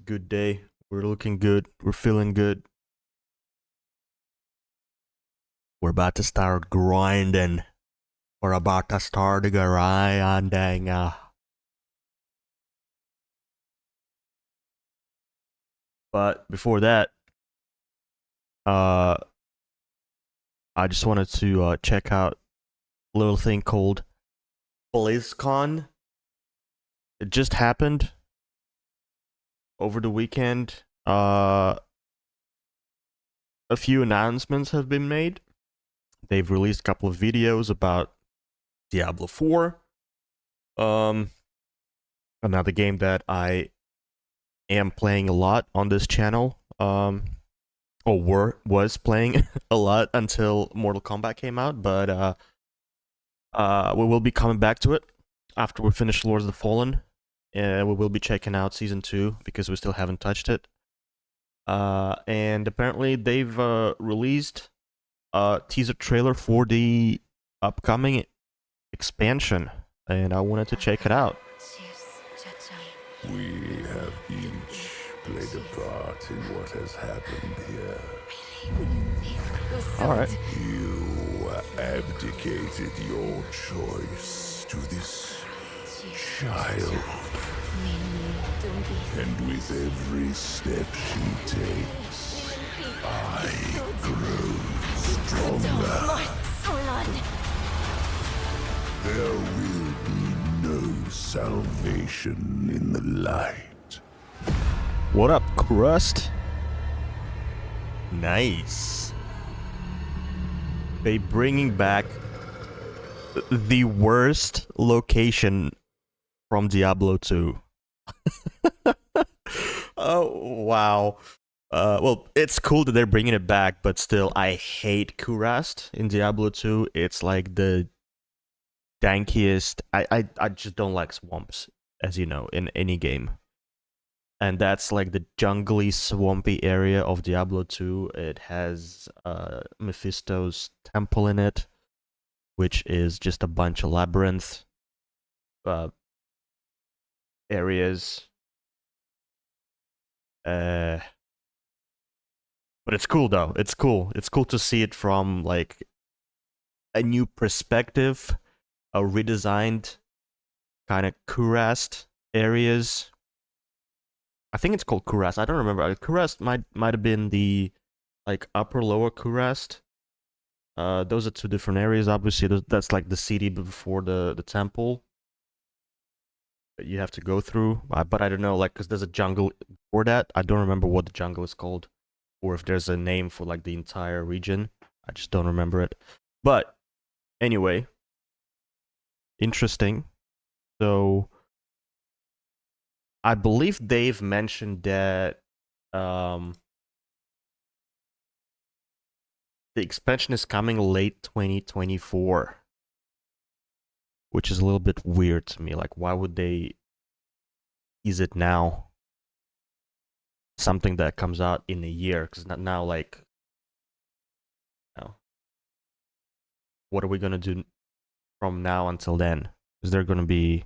good day. We're looking good. We're feeling good. We're about to start grinding. We're about to start grinding. But before that, I just wanted to check out a little thing called Blizzcon. It just happened over the weekend. A few announcements have been made. They've released a couple of videos about Diablo IV. Another game that I am playing a lot on this channel. Was playing a lot until Mortal Kombat came out, but we will be coming back to it after we finish Lords of the Fallen. We will be checking out Season 2 because we still haven't touched it. And apparently they've released a teaser trailer for the upcoming expansion, and I wanted to check it out. We have each played a part in what has happened here. Alright. You abdicated your choice to this child. And with every step she takes, I grow stronger. There will be no salvation in the light. What up, Crust? Nice. They bringing back the worst location from Diablo 2. Oh, wow. Well, it's cool that they're bringing it back, but still, I hate Kurast in Diablo 2. It's like the dankiest. I just don't like swamps, as you know, in any game. And that's like the jungly, swampy area of Diablo 2. It has Mephisto's temple in it, which is just a bunch of labyrinth areas. But it's cool though. It's cool. It's cool to see it from like a new perspective, a redesigned kind of Kurast areas. I think it's called Kurast. I don't remember. Kurast might have been the like upper lower Kurast. Those are two different areas. Obviously, that's like the city before the temple that you have to go through. But I don't know, like, because there's a jungle for that. I don't remember what the jungle is called, or if there's a name for like the entire region. I just don't remember it. But anyway, interesting. So I believe they've mentioned that the expansion is coming late 2024, which is a little bit weird to me. Like, why would they tease it now? Something that comes out in a year, because not now, like, you know, what are we gonna do from now until then? Is there gonna be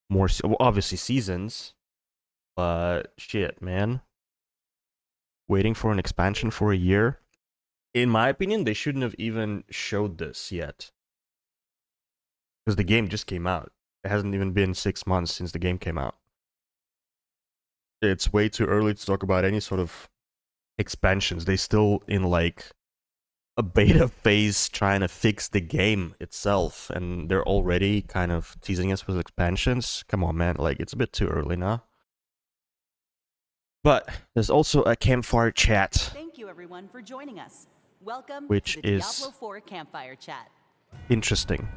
more? Well, obviously seasons, but shit, man, waiting for an expansion for a year. In my opinion, they shouldn't have even showed this yet, because the game just came out. It hasn't even been 6 months since the game came out. It's way too early to talk about any sort of expansions. They still in like a beta phase trying to fix the game itself, and they're already kind of teasing us with expansions. Come on, man, like, it's a bit too early now. But there's also a campfire chat. Thank you everyone for joining us. Welcome Which to the is Diablo IV campfire chat. Interesting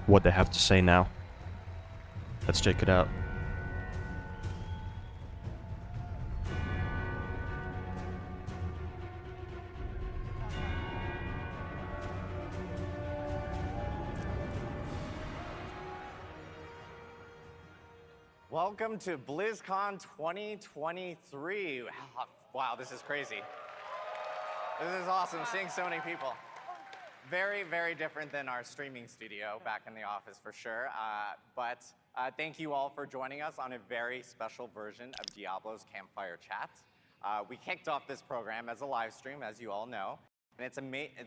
what they have to say now. Let's check it out. Welcome to Blizzcon 2023. Wow, this is crazy. This is awesome, seeing so many people. Very, very different than our streaming studio back in the office for sure. But Thank you all for joining us on a very special version of Diablo's Campfire Chat. We kicked off this program as a live stream, as you all know, and it's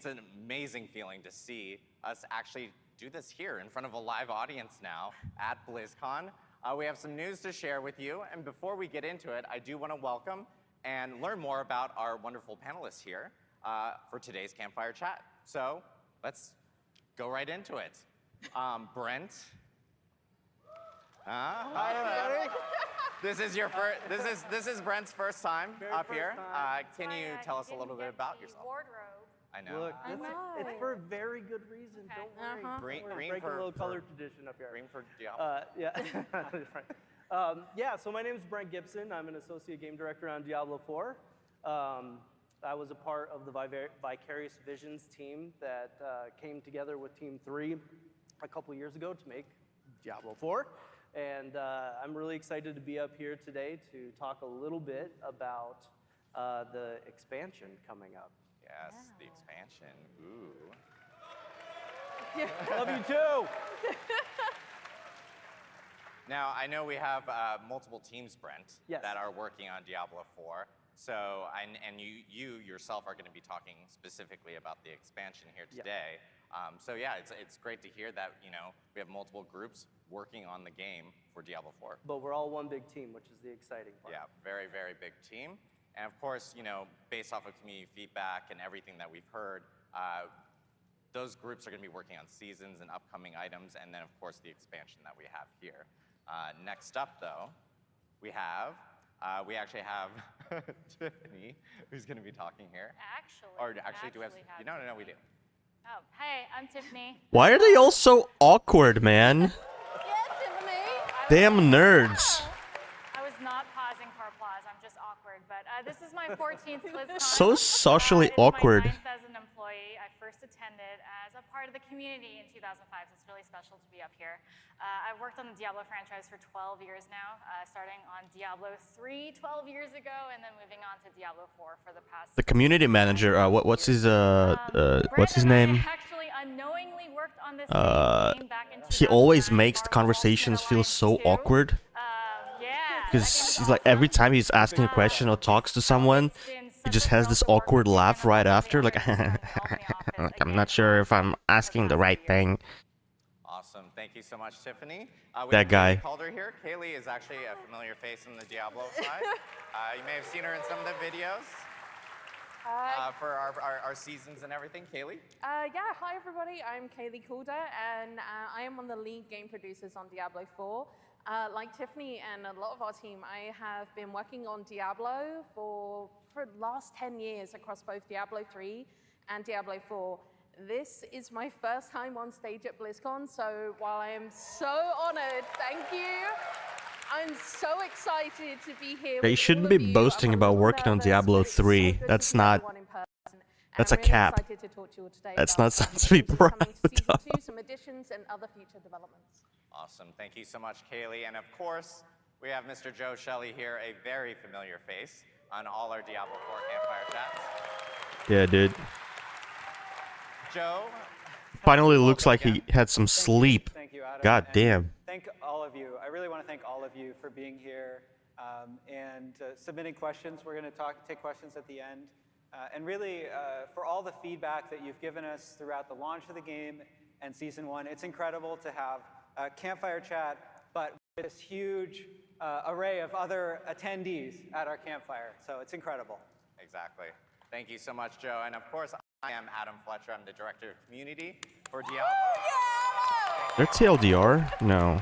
an amazing feeling to see us actually do this here in front of a live audience now at BlizzCon. We have some news to share with you, and before we get into it, I do want to welcome and learn more about our wonderful panelists here for today's Campfire Chat. So let's go right into it. Brent. Hi, everybody. This is your first. This is Brent's first time up here. Can you tell us a little bit about yourself? Wardrobe. I know. Look, it's for a very good reason. Okay. Don't worry. Green We're for- breaking a little for- color tradition up here. Green for Diablo. Yeah. Yeah, so my name is Brent Gibson. I'm an associate game director on Diablo IV. I was a part of the Vicarious Visions team that came together with Team 3 a couple years ago to make Diablo IV. And I'm really excited to be up here today to talk a little bit about the expansion coming up. Yes, the expansion. Ooh. Love you too! Now, I know we have multiple teams, Brent, Yes. that are working on Diablo IV. So, and you yourself are going to be talking specifically about the expansion here today. So yeah, it's great to hear that, you know, we have multiple groups working on the game for Diablo IV. But we're all one big team, which is the exciting part. Yeah, very, very big team. And of course, you know, based off of community feedback and everything that we've heard, those groups are going to be working on seasons and upcoming items, and then of course the expansion that we have here. Next up, though, we actually have Tiffany, who's going to be talking here. Actually, Do we have? No, we do. Oh, hey, I'm Tiffany. Why are they all so awkward, man? Yeah, Tiffany. Damn nerds. I was not pausing for applause. I'm just awkward. But this is my 14th BlizzCon. So socially It is awkward. My 9th as an employee. I first attended as a part of the community in 2005, so it's really special to be up here. I've worked on the Diablo franchise for 12 years now, starting on Diablo 3 12 years ago, and then moving on to Diablo 4 for the past. The community manager, what's his Brandon name? and I actually unknowingly worked on this game back in He always 2009 makes the for conversations feel so Alliance 2. awkward. Yeah. Because he's like, every time he's asking a question or talks to someone, he just has this awkward laugh right after, like, I'm not sure if I'm asking the right thing. Awesome. Thank you so much, Tiffany. We That have guy. Kaylee Calder here. Kaylee is actually a familiar face in the Diablo side. You may have seen her in some of the videos for our seasons and everything. Kaylee? Yeah, hi everybody, I'm Kaylee Calder, and I am one of the lead game producers on Diablo 4. Like Tiffany and a lot of our team, I have been working on Diablo for the last 10 years across both Diablo 3 and Diablo 4. This is my first time on stage at BlizzCon, so while I am so honored, thank you. I'm so excited to be here. They with shouldn't all be of you. boasting I'm a about little working on nervous, Diablo but it's so 3. good to That's see not- everyone in person. That's I'm a really cap. excited to talk to you all today That's about not some something to be things proud coming to season of. 2, some additions, and other future developments. Awesome. Thank you so much, Kaylee. And of course, we have Mr. Joe Shelley here, a very familiar face on all our Diablo 4 Campfire Chats. Yeah, dude. Joe? Finally looks like he had some sleep. Thank you, Adam. God And damn. Thank all of you. I really want to thank all of you for being here and submitting questions. We're going to take questions at the end. And really, for all the feedback that you've given us throughout the launch of the game and Season 1, it's incredible to have a Campfire Chat, but with this huge array of other attendees at our campfire. So it's incredible. Exactly. Thank you so much, Joe. And of course, I am Adam Fletcher. I'm the Director of Community for Diablo. They're TLDR? No.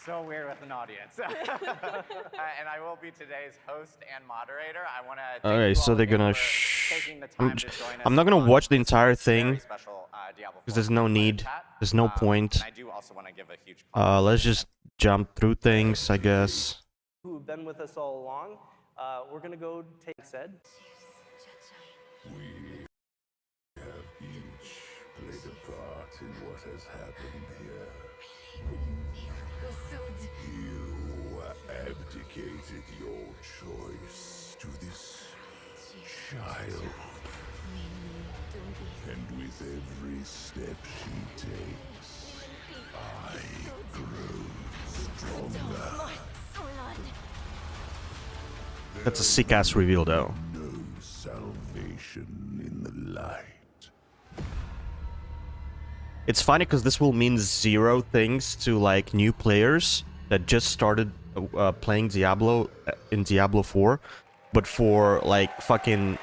So weird with an audience. And I will be today's host and moderator. I want to thank Okay, you so all they're again gonna for taking the time to join us I'm not gonna on watch the this entire very thing, special, Diablo because 4 there's no Campfire need. Chat. There's no point. And I do also want to give a huge call Let's just jump through things, I guess. Who have been with us all along. We're going to go take said. We have each played a part in what has happened here. You abdicated your choice to this child. And with every step she takes, That's a sick-ass reveal, though. No salvation in the light. It's funny because this will mean zero things to like new players that just started playing Diablo in Diablo 4, but for like fucking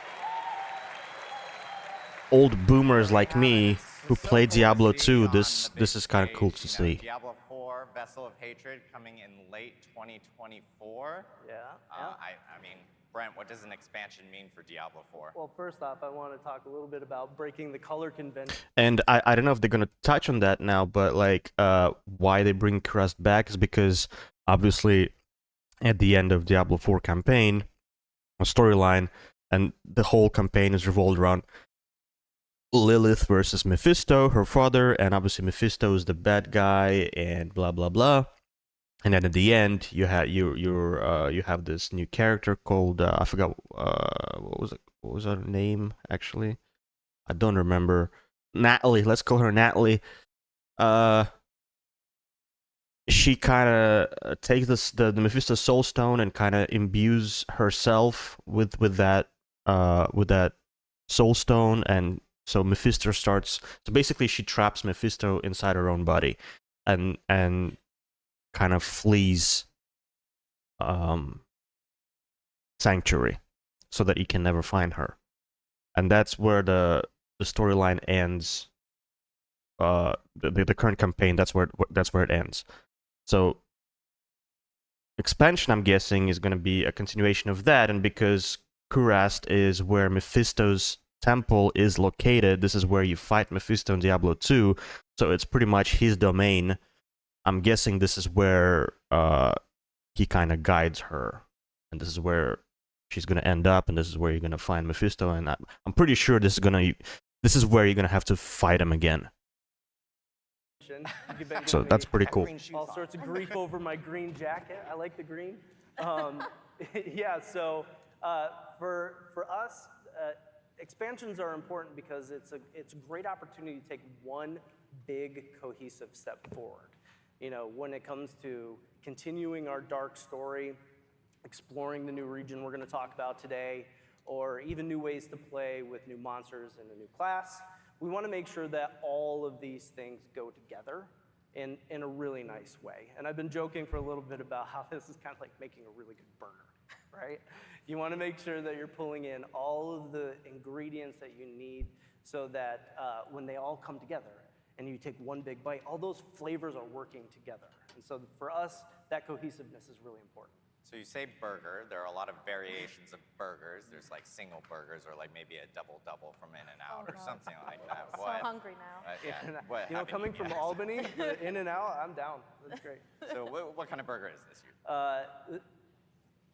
old boomers like me who play Diablo 2, this is kind of cool to see. Diablo 4, Vessel of Hatred, coming in late 2024. Yeah. I mean, Brent, what does an expansion mean for Diablo 4? Well, first off, I want to talk a little bit about breaking the color convention. And I don't know if they're gonna touch on that now, but like why they bring Crest back is because obviously at the end of Diablo 4 campaign, a storyline, and the whole campaign is revolved around Lilith versus Mephisto, her father, and obviously Mephisto is the bad guy, and blah blah blah. And then at the end, you have this new character called I forgot what was her name actually? I don't remember. Natalie. Let's call her Natalie. She kind of takes the Mephisto Soul Stone and kind of imbues herself with that Soul Stone, and so Mephisto starts. So basically, she traps Mephisto inside her own body, and kind of flees Sanctuary so that he can never find her. And that's where the storyline ends. The current campaign, that's where it ends. So expansion, I'm guessing, is going to be a continuation of that, and because Kurast is where Mephisto's temple is located, this is where you fight Mephisto in Diablo 2, so it's pretty much his domain. I'm guessing this is where he kind of guides her, and this is where she's gonna end up, and this is where you're gonna find Mephisto, and I'm pretty sure this is where you're gonna have to fight him again. So that's pretty cool. All sorts of grief over my green jacket. I like the green. Yeah. So for us, expansions are important because it's a great opportunity to take one big cohesive step forward. You know, when it comes to continuing our dark story, exploring the new region we're going to talk about today, or even new ways to play with new monsters and a new class, we want to make sure that all of these things go together in a really nice way. And I've been joking for a little bit about how this is kind of like making a really good burger, right? You want to make sure that you're pulling in all of the ingredients that you need so that when they all come together, and you take one big bite, all those flavors are working together. And so for us, that cohesiveness is really important. So you say burger. There are a lot of variations of burgers. There's like single burgers or like maybe a double from In-N-Out or something like that. I'm so hungry now. What, you know, coming from Albany, In-N-Out, I'm down. That's great. So what kind of burger is this year?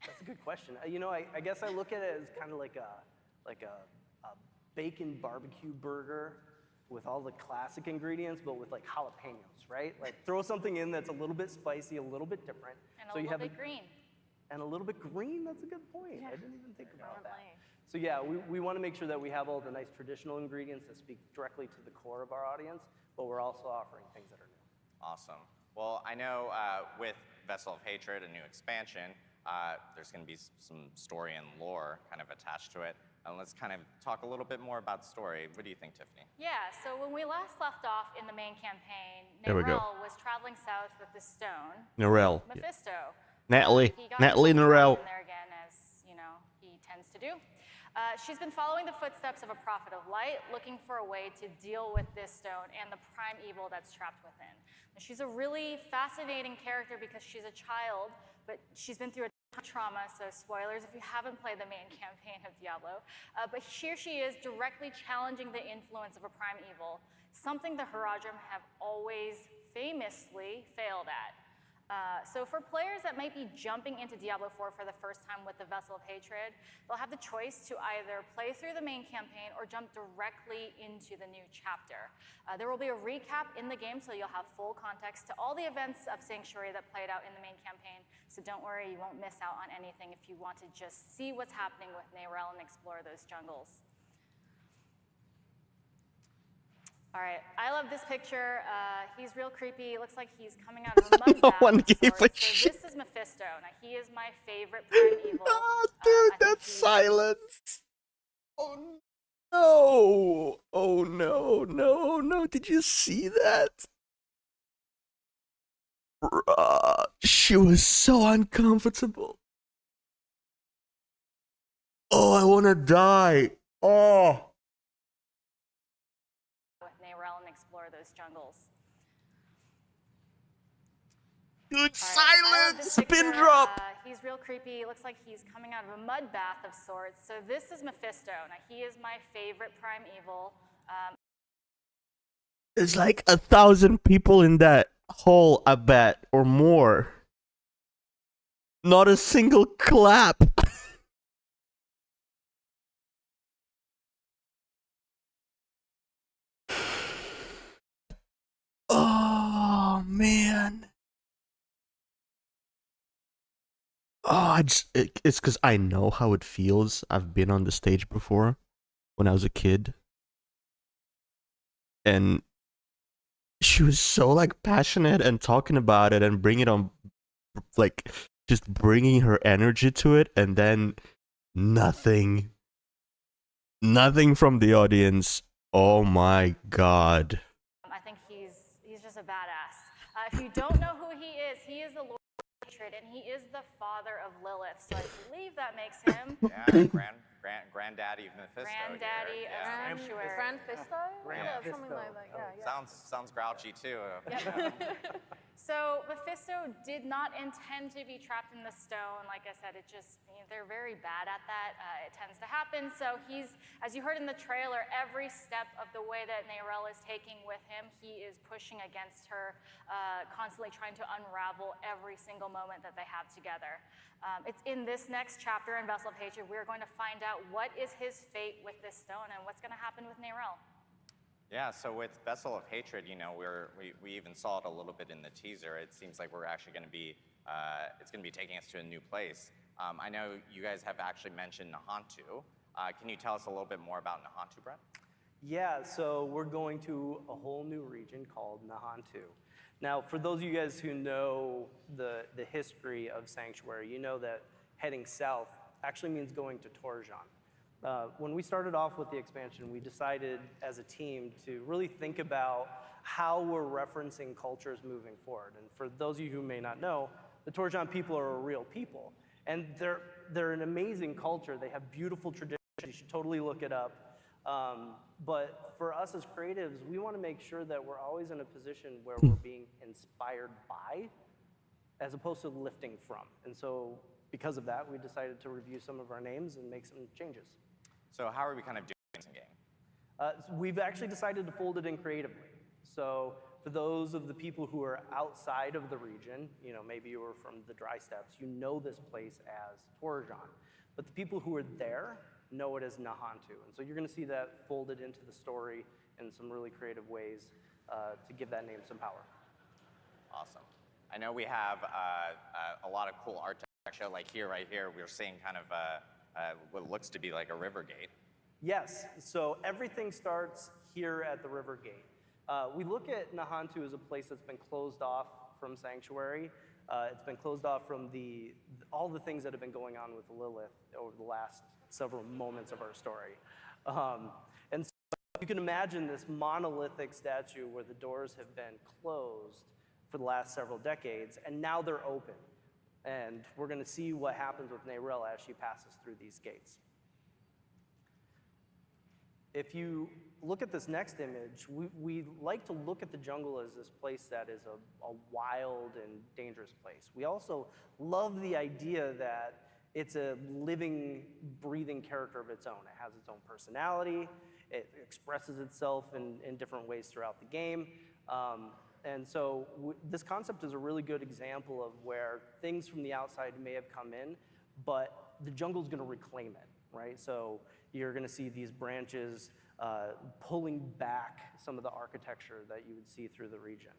That's a good question. You know, I guess I look at it as kind of like a bacon barbecue burger with all the classic ingredients, but with like jalapenos, right? Like throw something in that's a little bit spicy, a little bit different. And a little bit green. And a little bit green, that's a good point. Yeah. I didn't even think about that. Probably. So yeah, we want to make sure that we have all the nice traditional ingredients that speak directly to the core of our audience, but we're also offering things that are new. Awesome. Well, I know with Vessel of Hatred, a new expansion, there's going to be some story and lore kind of attached to it. And let's kind of talk a little bit more about story. What do you think, Tiffany? Yeah, so when we last left off in the main campaign, There we go. Narelle was traveling south with the stone. Narelle. Mephisto. Natalie. He got Natalie Narelle. in there again, as you know he tends to do. She's been following the footsteps of a prophet of light, looking for a way to deal with this stone and the prime evil that's trapped within. Now, she's a really fascinating character because she's a child, but she's been through a ton of trauma, so spoilers if you haven't played the main campaign of Diablo. But here she is directly challenging the influence of a prime evil, something the Haradrim have always famously failed at. So for players that might be jumping into Diablo 4 for the first time with the Vessel of Hatred, they'll have the choice to either play through the main campaign or jump directly into the new chapter. There will be a recap in the game, so you'll have full context to all the events of Sanctuary that played out in the main campaign. So don't worry, you won't miss out on anything if you want to just see what's happening with Narelle and explore those jungles. All right, I love this picture. He's real creepy. It looks like he's coming out of a mud bath one of gave a sorts. So shit. this is Mephisto. Now, he is my favorite prime evil. Oh, I dude, think that's he's- silence. Oh no! Oh no! No! No! Did you see that? Bruh, she was so uncomfortable. Oh, I wanna die. Oh. with Narelle and explore those jungles. Dude, All right, I love this silence! Pin picture. drop! He's real creepy. It looks like he's coming out of a mud bath of sorts. So this is Mephisto. Now, he is my favorite prime evil. There's like 1,000 people in that hole, I bet, or more. Not a single clap. Oh man. Oh, it's because I know how it feels. I've been on the stage before when I was a kid. And she was so like passionate and talking about it and bringing it on, like just bringing her energy to it, and then nothing from the audience. Oh my god. I think he's just a badass. If you don't know who he is the Lord of Hatred, and he is the father of Lilith. So I believe that makes him Yeah, granddaddy of Mephisto. granddaddy here. of Yeah. Sanctuary. Grand Fisto? Grand Yeah, something Fisto. like that. Yeah, yeah. Sounds grouchy too. So Mephisto did not intend to be trapped in the stone. Like I said, they're very bad at that. It tends to happen. So as you heard in the trailer, every step of the way that Narelle is taking with him, he is pushing against her, constantly trying to unravel every single moment that they have together. It's in this next chapter in Vessel of Hatred, we're going to find out what is his fate with this stone and what's going to happen with Narelle. Yeah, so with Vessel of Hatred, you know, we even saw it a little bit in the teaser. It seems like we're actually going to be, it's going to be taking us to a new place. I know you guys have actually mentioned Nahantu. Can you tell us a little bit more about Nahantu, Brett? Yeah, so we're going to a whole new region called Nahantu. Now, for those of you guys who know the history of Sanctuary, you know that heading south actually means going to Torjan. When we started off with the expansion, we decided as a team to really think about how we're referencing cultures moving forward. And for those of you who may not know, the Torjan people are a real people. And they're an amazing culture. They have beautiful traditions. You should totally look it up. But for us as creatives, we want to make sure that we're always in a position where we're being inspired by, as opposed to lifting from. And so because of that, we decided to review some of our names and make some changes. So how are we kind of doing this in game? We've actually decided to fold it in creatively. So for those of the people who are outside of the region, you know, maybe you were from the Dry Steppes, you know this place as Torjan. But the people who are there know it as Nahantu. And so you're going to see that folded into the story in some really creative ways to give that name some power. Awesome. I know we have a lot of cool architecture, like right here, we're seeing kind of what looks to be like a river gate. Yes, so everything starts here at the river gate. We look at Nahantu as a place that's been closed off from Sanctuary. It's been closed off from all the things that have been going on with Lilith over the last several moments of our story. And so you can imagine this monolithic statue where the doors have been closed for the last several decades, and now they're open. And we're going to see what happens with Narelle as she passes through these gates. If you look at this next image, we like to look at the jungle as this place that is a wild and dangerous place. We also love the idea that it's a living, breathing character of its own. It has its own personality. It expresses itself in different ways throughout the game. And so this concept is a really good example of where things from the outside may have come in, but the jungle's going to reclaim it, right? So you're going to see these branches pulling back some of the architecture that you would see through the region.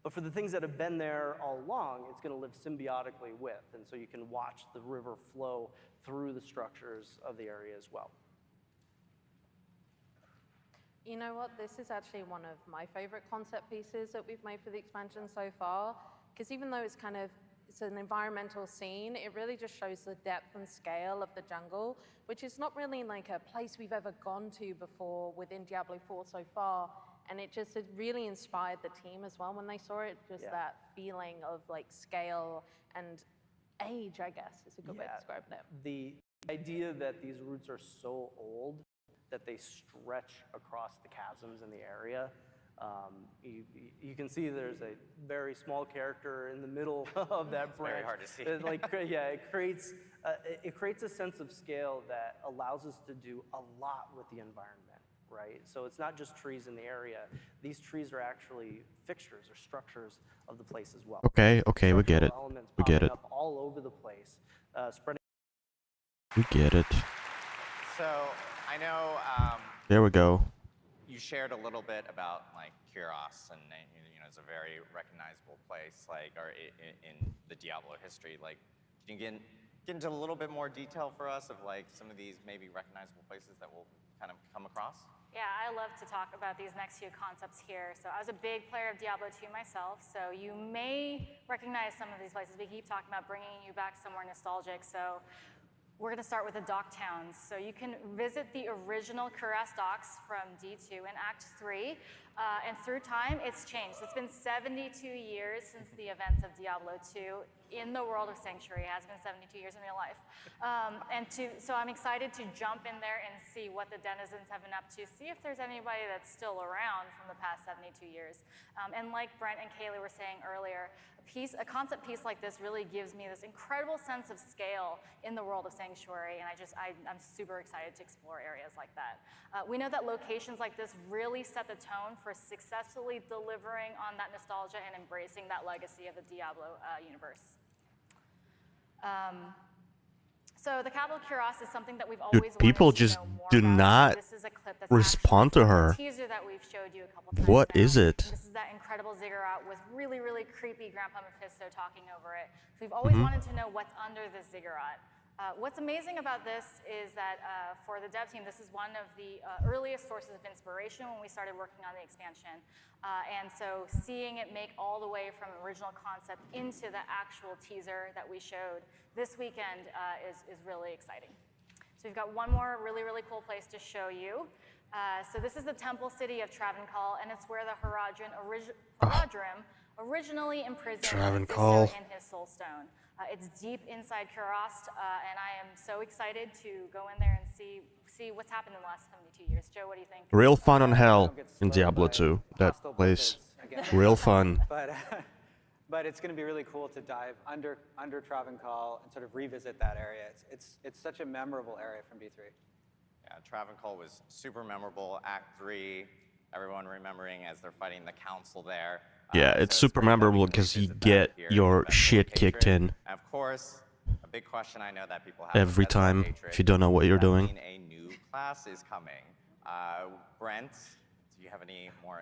But for the things that have been there all along, it's going to live symbiotically with, and so you can watch the river flow through the structures of the area as well. You know what? This is actually one of my favorite concept pieces that we've made for the expansion so far. Because even though it's it's an environmental scene, it really just shows the depth and scale of the jungle, which is not really like a place we've ever gone to before within Diablo 4 so far. And it really inspired the team as well when they saw it, just that feeling of like scale and age, I guess, is a good way to describe it. The idea that these roots are so old that they stretch across the chasms in the area. You can see there's a very small character in the middle of that branch. Very hard to see. It creates a sense of scale that allows us to do a lot with the environment, right? So it's not just trees in the area. These trees are actually fixtures or structures of the place as well. Okay, we get it. Structural elements We get popping it. up all over the place, spreading. We get it. So I know There we go. you shared a little bit about like Kuros, and you know it's a very recognizable place, like in the Diablo history. Like, can you get into a little bit more detail for us of like some of these maybe recognizable places that we'll kind of come across? Yeah, I love to talk about these next few concepts here. So I was a big player of Diablo 2 myself, so you may recognize some of these places. We keep talking about bringing you back somewhere nostalgic. So we're going to start with the dock towns. So you can visit the original Kuras docks from D2 in Act 3. And through time, it's changed. It's been 72 years since the events of Diablo 2 in the world of Sanctuary. It has been 72 years in real life. So I'm excited to jump in there and see what the denizens have been up to, see if there's anybody that's still around from the past 72 years. And like Brent and Kaylee were saying earlier, a concept piece like this really gives me this incredible sense of scale in the world of Sanctuary, and I'm super excited to explore areas like that. We know that locations like this really set the tone for successfully delivering on that nostalgia and embracing that legacy of the Diablo universe. So the capital Kuros is something that we've always people wanted to just know more do about. not This is a clip that's respond actually to her. a teaser that we've showed you a couple times What now. is it? This is that incredible ziggurat with really, really creepy Grandpa Mephisto talking over it. So we've always wanted to know what's under this ziggurat. What's amazing about this is that for the dev team, this is one of the earliest sources of inspiration when we started working on the expansion. And so seeing it make all the way from original concept into the actual teaser that we showed this weekend is really exciting. So we've got one more really, really cool place to show you. So this is the temple city of Travancore, and it's where the Haradrim originally imprisoned Travancore. Mephisto in his soul stone. It's deep inside Kuros, and I am so excited to go in there and see what's happened in the last 72 years. Joe, what do you think? Real fun on hell Don't get in slowed Diablo by 2. That hostile place. bullets again. Real fun. But it's going to be really cool to dive under Travancore and sort of revisit that area. It's such a memorable area from B3. Yeah, Travancore was super memorable. Act 3, everyone remembering as they're fighting the council there. Yeah, So it's super great that we memorable can because you revisit that get here in your Festival of shit kicked Hatred. in And of course, a big question I know that people have every with Festival of time Hatred, if you don't know what you're does that doing. mean a new class is coming. Brent, do you have any more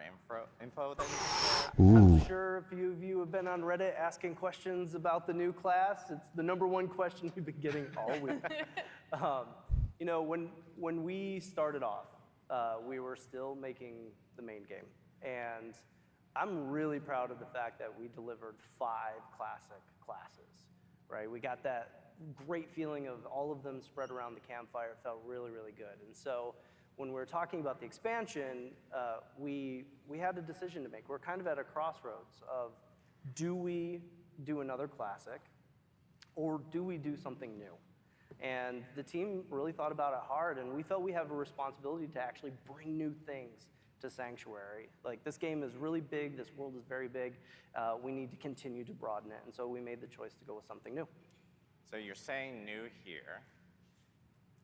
info that you can share? Ooh. I'm sure a few of you have been on Reddit asking questions about the new class. It's the #1 question we've been getting all week. You know, when we started off, we were still making the main game. And I'm really proud of the fact that we delivered 5 classic classes, right? We got that great feeling of all of them spread around the campfire. It felt really, really good. And so when we were talking about the expansion, we had a decision to make. We're kind of at a crossroads of, do we do another classic, or do we do something new? And the team really thought about it hard, and we felt we have a responsibility to actually bring new things to Sanctuary. Like, this game is really big, this world is very big, we need to continue to broaden it, and so we made the choice to go with something new. So you're saying new here,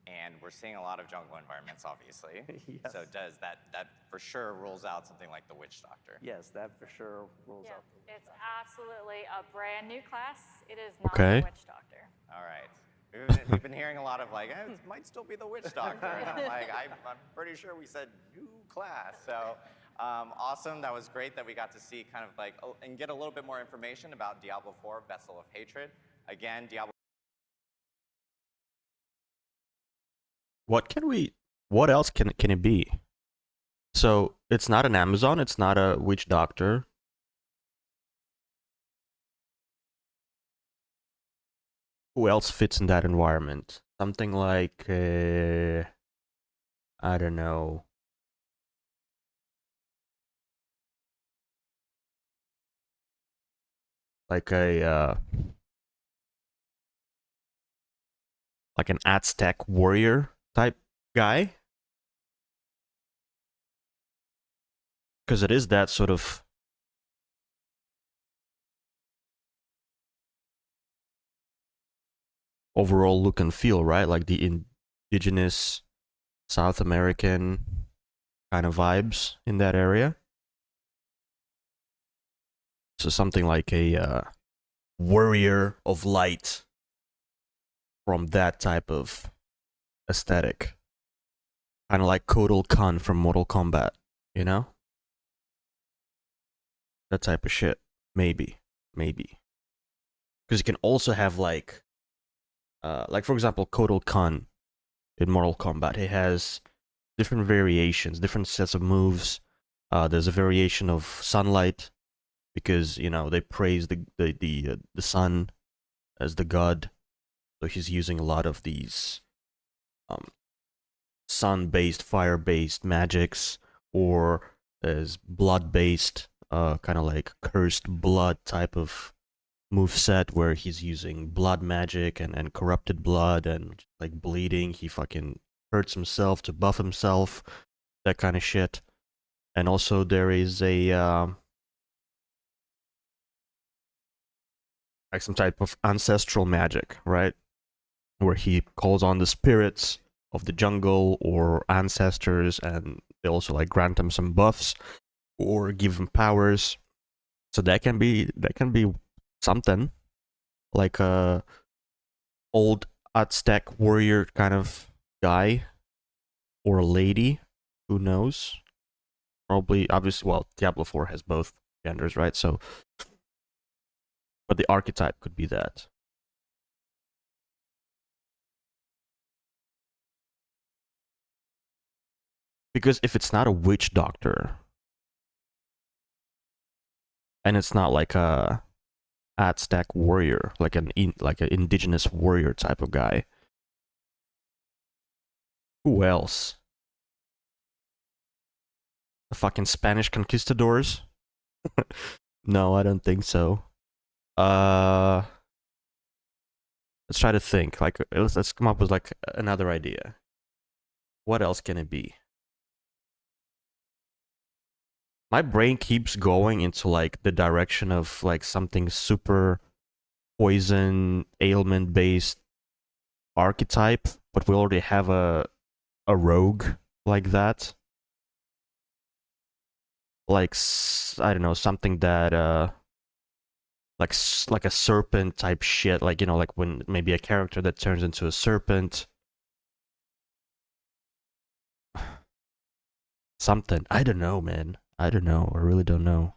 and we're seeing a lot of jungle environments, obviously. Yes. So does that for sure rules out something like the Witch Doctor? Yes, that for sure rules Yeah, out. it's absolutely a brand new class. It is not Okay. the Witch Doctor. All right. We've been hearing a lot of like, it might still be the Witch Doctor. And I'm like, I'm pretty sure we said new class. So awesome. That was great that we got to see kind of like, and get a little bit more information about Diablo IV, Vessel of Hatred. Again, Diablo. What else can it be? So it's not an Amazon, it's not a witch doctor. Who else fits in that environment? Something like, I don't know. Like like an Aztec warrior type guy. Because it is that sort of overall look and feel, right? Like the indigenous South American kind of vibes in that area. So something like a warrior of light from that type of aesthetic. Kind of like Kotal Khan from Mortal Kombat, you know? That type of shit. Maybe. Maybe. Because you can also have like for example, Kotal Khan in Mortal Kombat. He has different variations, different sets of moves. There's a variation of sunlight because you know they praise the sun as the god, so he's using a lot of these sun-based, fire-based magics, or as blood-based, kind of like cursed blood type of move set where he's using blood magic and corrupted blood and like bleeding. He fucking hurts himself to buff himself, that kind of shit. And also there is a like some type of ancestral magic, right? Where he calls on the spirits of the jungle or ancestors, and they also like grant him some buffs or give him powers. So that can be something like a old Aztec warrior kind of guy or lady, who knows? Probably, obviously, well, Diablo 4 has both genders, right? So, but the archetype could be that. Because if it's not a witch doctor, and it's not like a Aztec warrior, like an indigenous warrior type of guy, who else? The fucking Spanish conquistadors? No, I don't think so. Let's try to think. Like, let's come up with like another idea. What else can it be? My brain keeps going into like the direction of like something super poison ailment based archetype, but we already have a rogue like that. Like I don't know, something that like a serpent type shit, like you know, like when maybe a character that turns into a serpent. Something. I don't know, man. I don't know. I really don't know.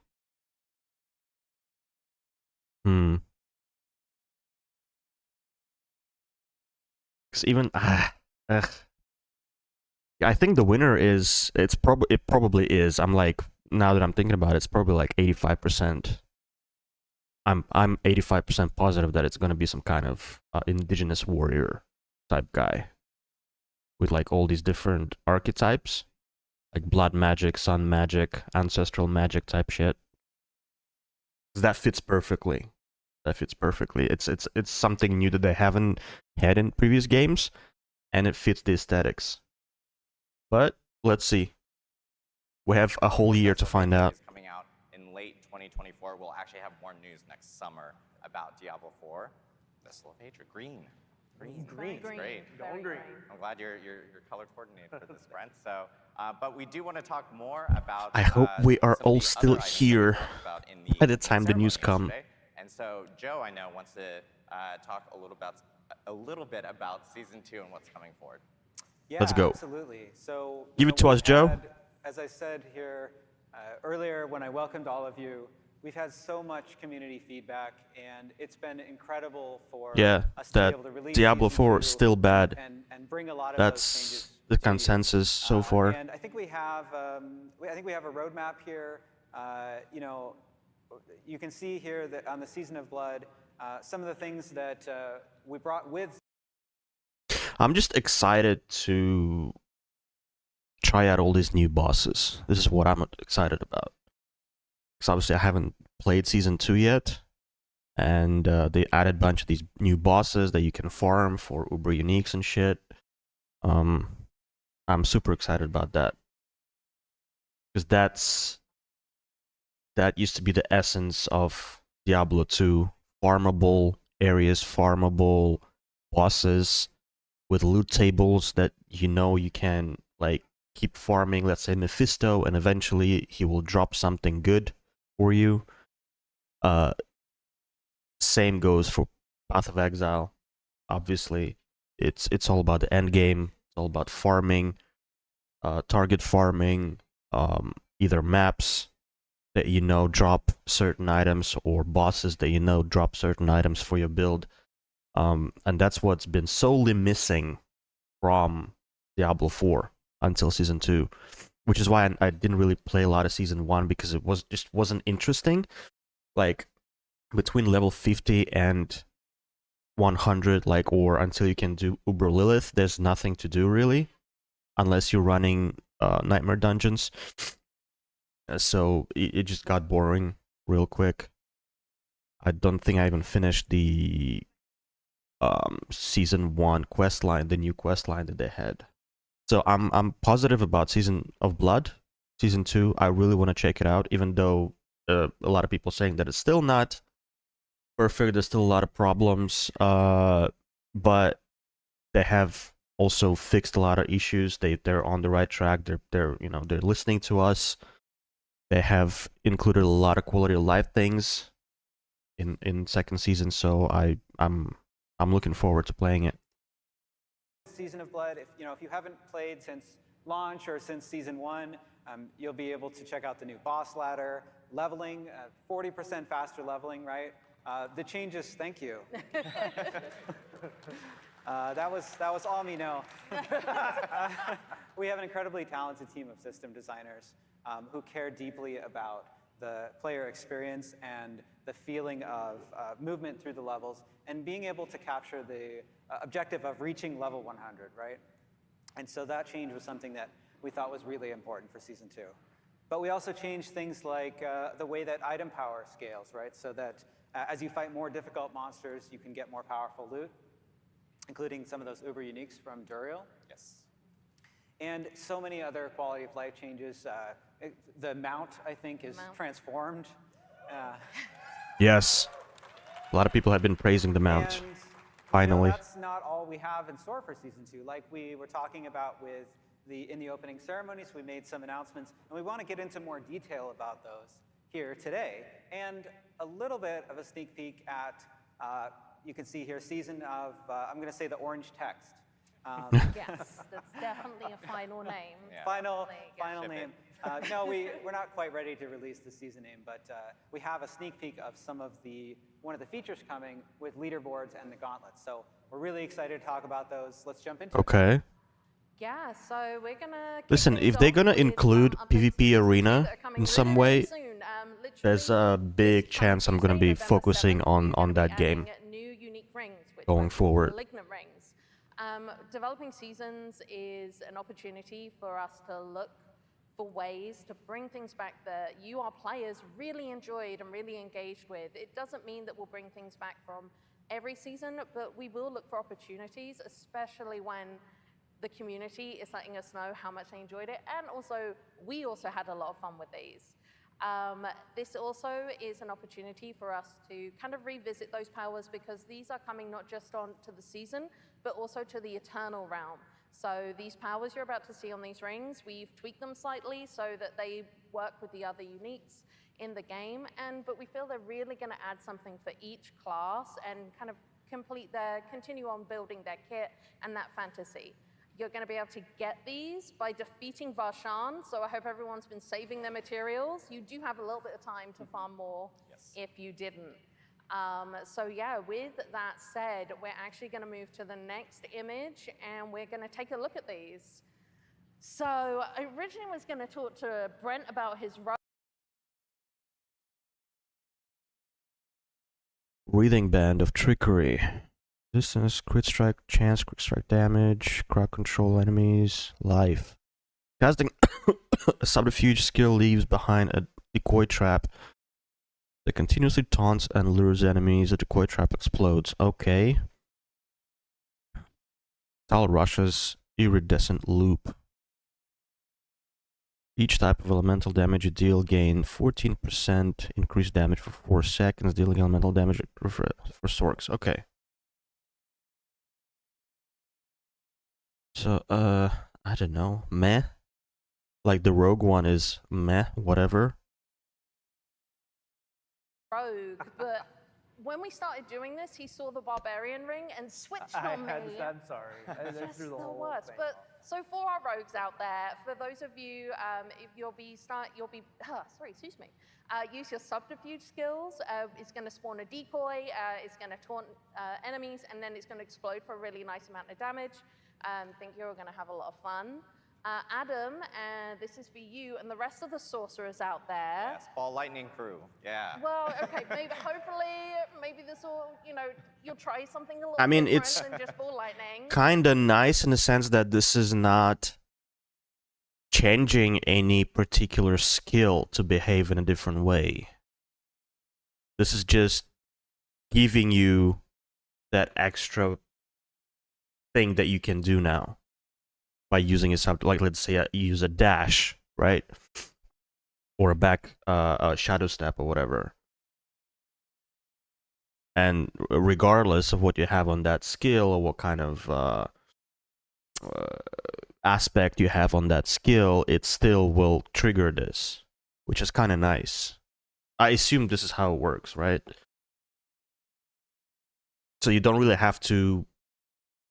Because even ugh. I think the winner is it probably is. I'm like, now that I'm thinking about it, it's probably like 85%. I'm 85% positive that it's gonna be some kind of indigenous warrior type guy with like all these different archetypes, like blood magic, sun magic, ancestral magic type shit. That fits perfectly. That fits perfectly. It's something new that they haven't had in previous games, and it fits the aesthetics. But let's see. We have a whole year to find out. Coming out in late 2024. We'll actually have more news next summer about Diablo 4. This little page, green. Green. It's great. Going green. I'm glad you're color coordinated for this, Brent. So, but we do want to talk more about. I hope we are some of all the still other items that we here talked about in by the time the news ceremony come. yesterday. And so, Joe, I know, wants to talk a little bit about season 2 and what's coming forward. Yeah, Let's go. Absolutely. So Give it to us, Joe. As I said here earlier when I welcomed all of you, we've had so much community feedback, and it's been incredible for us to be able to release Diablo season 4 2 is still bad. and bring a lot of those changes. the consensus so far. And I think we have a roadmap here. You know, you can see here that on the Season of Blood, some of the things that we brought with. I'm just excited to try out all these new bosses. This is what I'm excited about. Because obviously I haven't played Season 2 yet. And they added a bunch of these new bosses that you can farm for Uber Uniques and shit. I'm super excited about that. Because that used to be the essence of Diablo 2. Farmable areas, farmable bosses with loot tables that you know you can like keep farming, let's say Mephisto, and eventually he will drop something good for you. Same goes for Path of Exile. Obviously, it's all about the end game. It's all about farming, target farming, either maps that you know drop certain items or bosses that you know drop certain items for your build. And that's what's been solely missing from Diablo 4 until Season 2, which is why I didn't really play a lot of Season 1 because it wasn't interesting. Like, between level 50 and 100, like, or until you can do Uber Lilith, there's nothing to do really, unless you're running Nightmare Dungeons. So it just got boring real quick. I don't think I even finished the Season 1 quest line, the new quest line that they had. So I'm positive about Season of Blood. Season 2, I really want to check it out, even though a lot of people saying that it's still not perfect. There's still a lot of problems, but they have also fixed a lot of issues. They're on the right track. They're listening to us. They have included a lot of quality of life things in second season. So I'm looking forward to playing it. Season of Blood, if you haven't played since launch or since Season 1, you'll be able to check out the new boss ladder, leveling, 40% faster leveling, right? The changes, thank you. That was all me, no. We have an incredibly talented team of system designers who care deeply about the player experience and the feeling of movement through the levels and being able to capture the objective of reaching level 100, right? And so that change was something that we thought was really important for Season 2. But we also changed things like the way that item power scales, right? So that as you fight more difficult monsters, you can get more powerful loot, including some of those Uber Uniques from Duriel. Yes. And so many other quality of life changes. The mount, I think, is transformed. Yes. A lot of people have been praising the mount. And, finally. That's not all we have in store for Season 2. Like we were talking about in the opening ceremonies, we made some announcements, and we want to get into more detail about those here today. And a little bit of a sneak peek at, you can see here, Season of, I'm going to say the orange text. Yes, that's definitely a final name. Yeah. Final Ship name. it. No, we're not quite ready to release the season name, but we have a sneak peek of one of the features coming with leaderboards and the gauntlets. So we're really excited to talk about those. Let's jump into it. Okay. Yeah, so we're gonna Listen, if they're gonna include PvP arena in some way, there's a big chance I'm gonna be focusing on that game going forward. Malignant rings. Developing seasons is an opportunity for us to look for ways to bring things back that you, our players, really enjoyed and really engaged with. It doesn't mean that we'll bring things back from every season, but we will look for opportunities, especially when the community is letting us know how much they enjoyed it, and also, we also had a lot of fun with these. This also is an opportunity for us to kind of revisit those powers, because these are coming not just on to the season, but also to the Eternal realm. So these powers you're about to see on these rings, we've tweaked them slightly so that they work with the other uniques in the game, but we feel they're really gonna add something for each class and kind of continue on building their kit and that fantasy. You're going to be able to get these by defeating Varshan, so I hope everyone's been saving their materials. You do have a little bit of time to farm more if you didn't. So yeah, with that said, we're actually going to move to the next image, and we're going to take a look at these. So I originally was going to talk to Brent about his Breathing band of trickery. Distance, crit strike, chance, quick strike damage, crowd control enemies, life. Casting a subterfuge skill leaves behind a decoy trap that continuously taunts and lures enemies. The decoy trap explodes. Okay. Tal rushes iridescent loop. Each type of elemental damage you deal gain 14% increased damage for 4 seconds, dealing elemental damage for Sorks. Okay. So, I don't know. Meh? Like the rogue one is meh, whatever. rogue, but when we started doing this, he saw the barbarian ring and switched on me. I'm sorry. I Just threw the whole worst. thing But off. so for our rogues out there, for those of you, if excuse me. Use your subterfuge skills. It's going to spawn a decoy. It's going to taunt enemies, and then it's going to explode for a really nice amount of damage. Think you're going to have a lot of fun. Adam, this is for you and the rest of the sorcerers out there. Yes, Ball Lightning Crew. Yeah. Well, okay, maybe this will, you'll try something a little I mean, different it's than just ball lightning. kinda nice in the sense that this is not changing any particular skill to behave in a different way. This is just giving you that extra thing that you can do now by using a like, let's say you use a dash, right? Or a back shadow step or whatever. And regardless of what you have on that skill or what kind of aspect you have on that skill, it still will trigger this, which is kind of nice. I assume this is how it works, right? So you don't really have to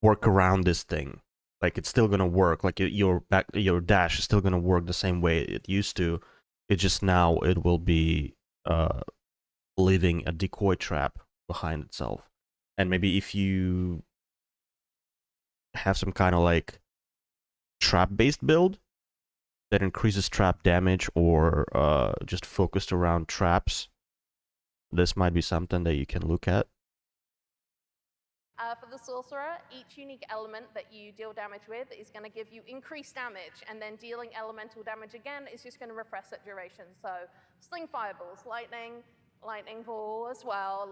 work around this thing. Like, it's still gonna work. Like, your dash is still gonna work the same way it used to. It just now it will be leaving a decoy trap behind itself. And maybe if you have some kind of like trap-based build that increases trap damage or just focused around traps, this might be something that you can look at. For the sorcerer, each unique element that you deal damage with is going to give you increased damage, and then dealing elemental damage again is just going to refresh that duration. So sling fireballs, lightning ball as well,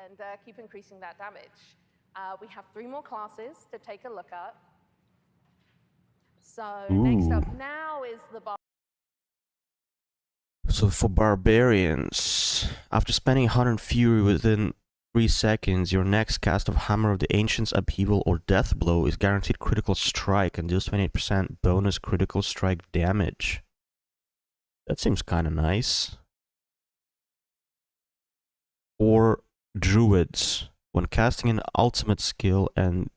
and keep increasing that damage. We have 3 more classes to take a look at. So next up now is the So for barbarians, after spending 100 fury within 3 seconds, your next cast of Hammer of the Ancients, Upheaval, or Death Blow is guaranteed critical strike and deals 28% bonus critical strike damage. That seems kind of nice. For druids, when casting an ultimate skill and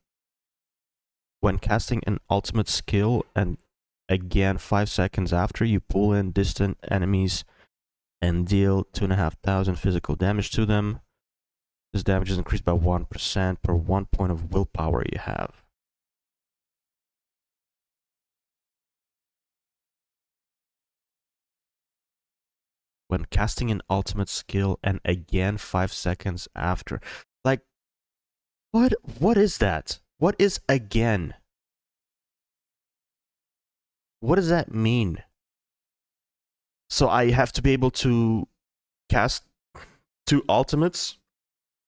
again 5 seconds after, you pull in distant enemies and deal 2,500 physical damage to them. This damage is increased by 1% per 1 point of willpower you have. When casting an ultimate skill and again 5 seconds after. Like, what is that? What is again? What does that mean? So I have to be able to cast 2 ultimates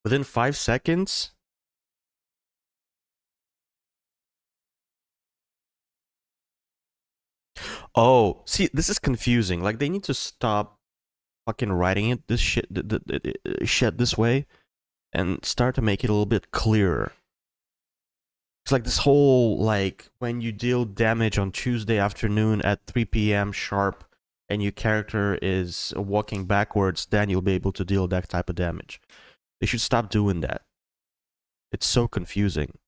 within 5 seconds? Oh, see, this is confusing. Like, they need to stop fucking writing it this shit this way and start to make it a little bit clearer. It's like this whole, like, when you deal damage on Tuesday afternoon at 3 p.m. sharp and your character is walking backwards, then you'll be able to deal that type of damage. They should stop doing that. It's so confusing.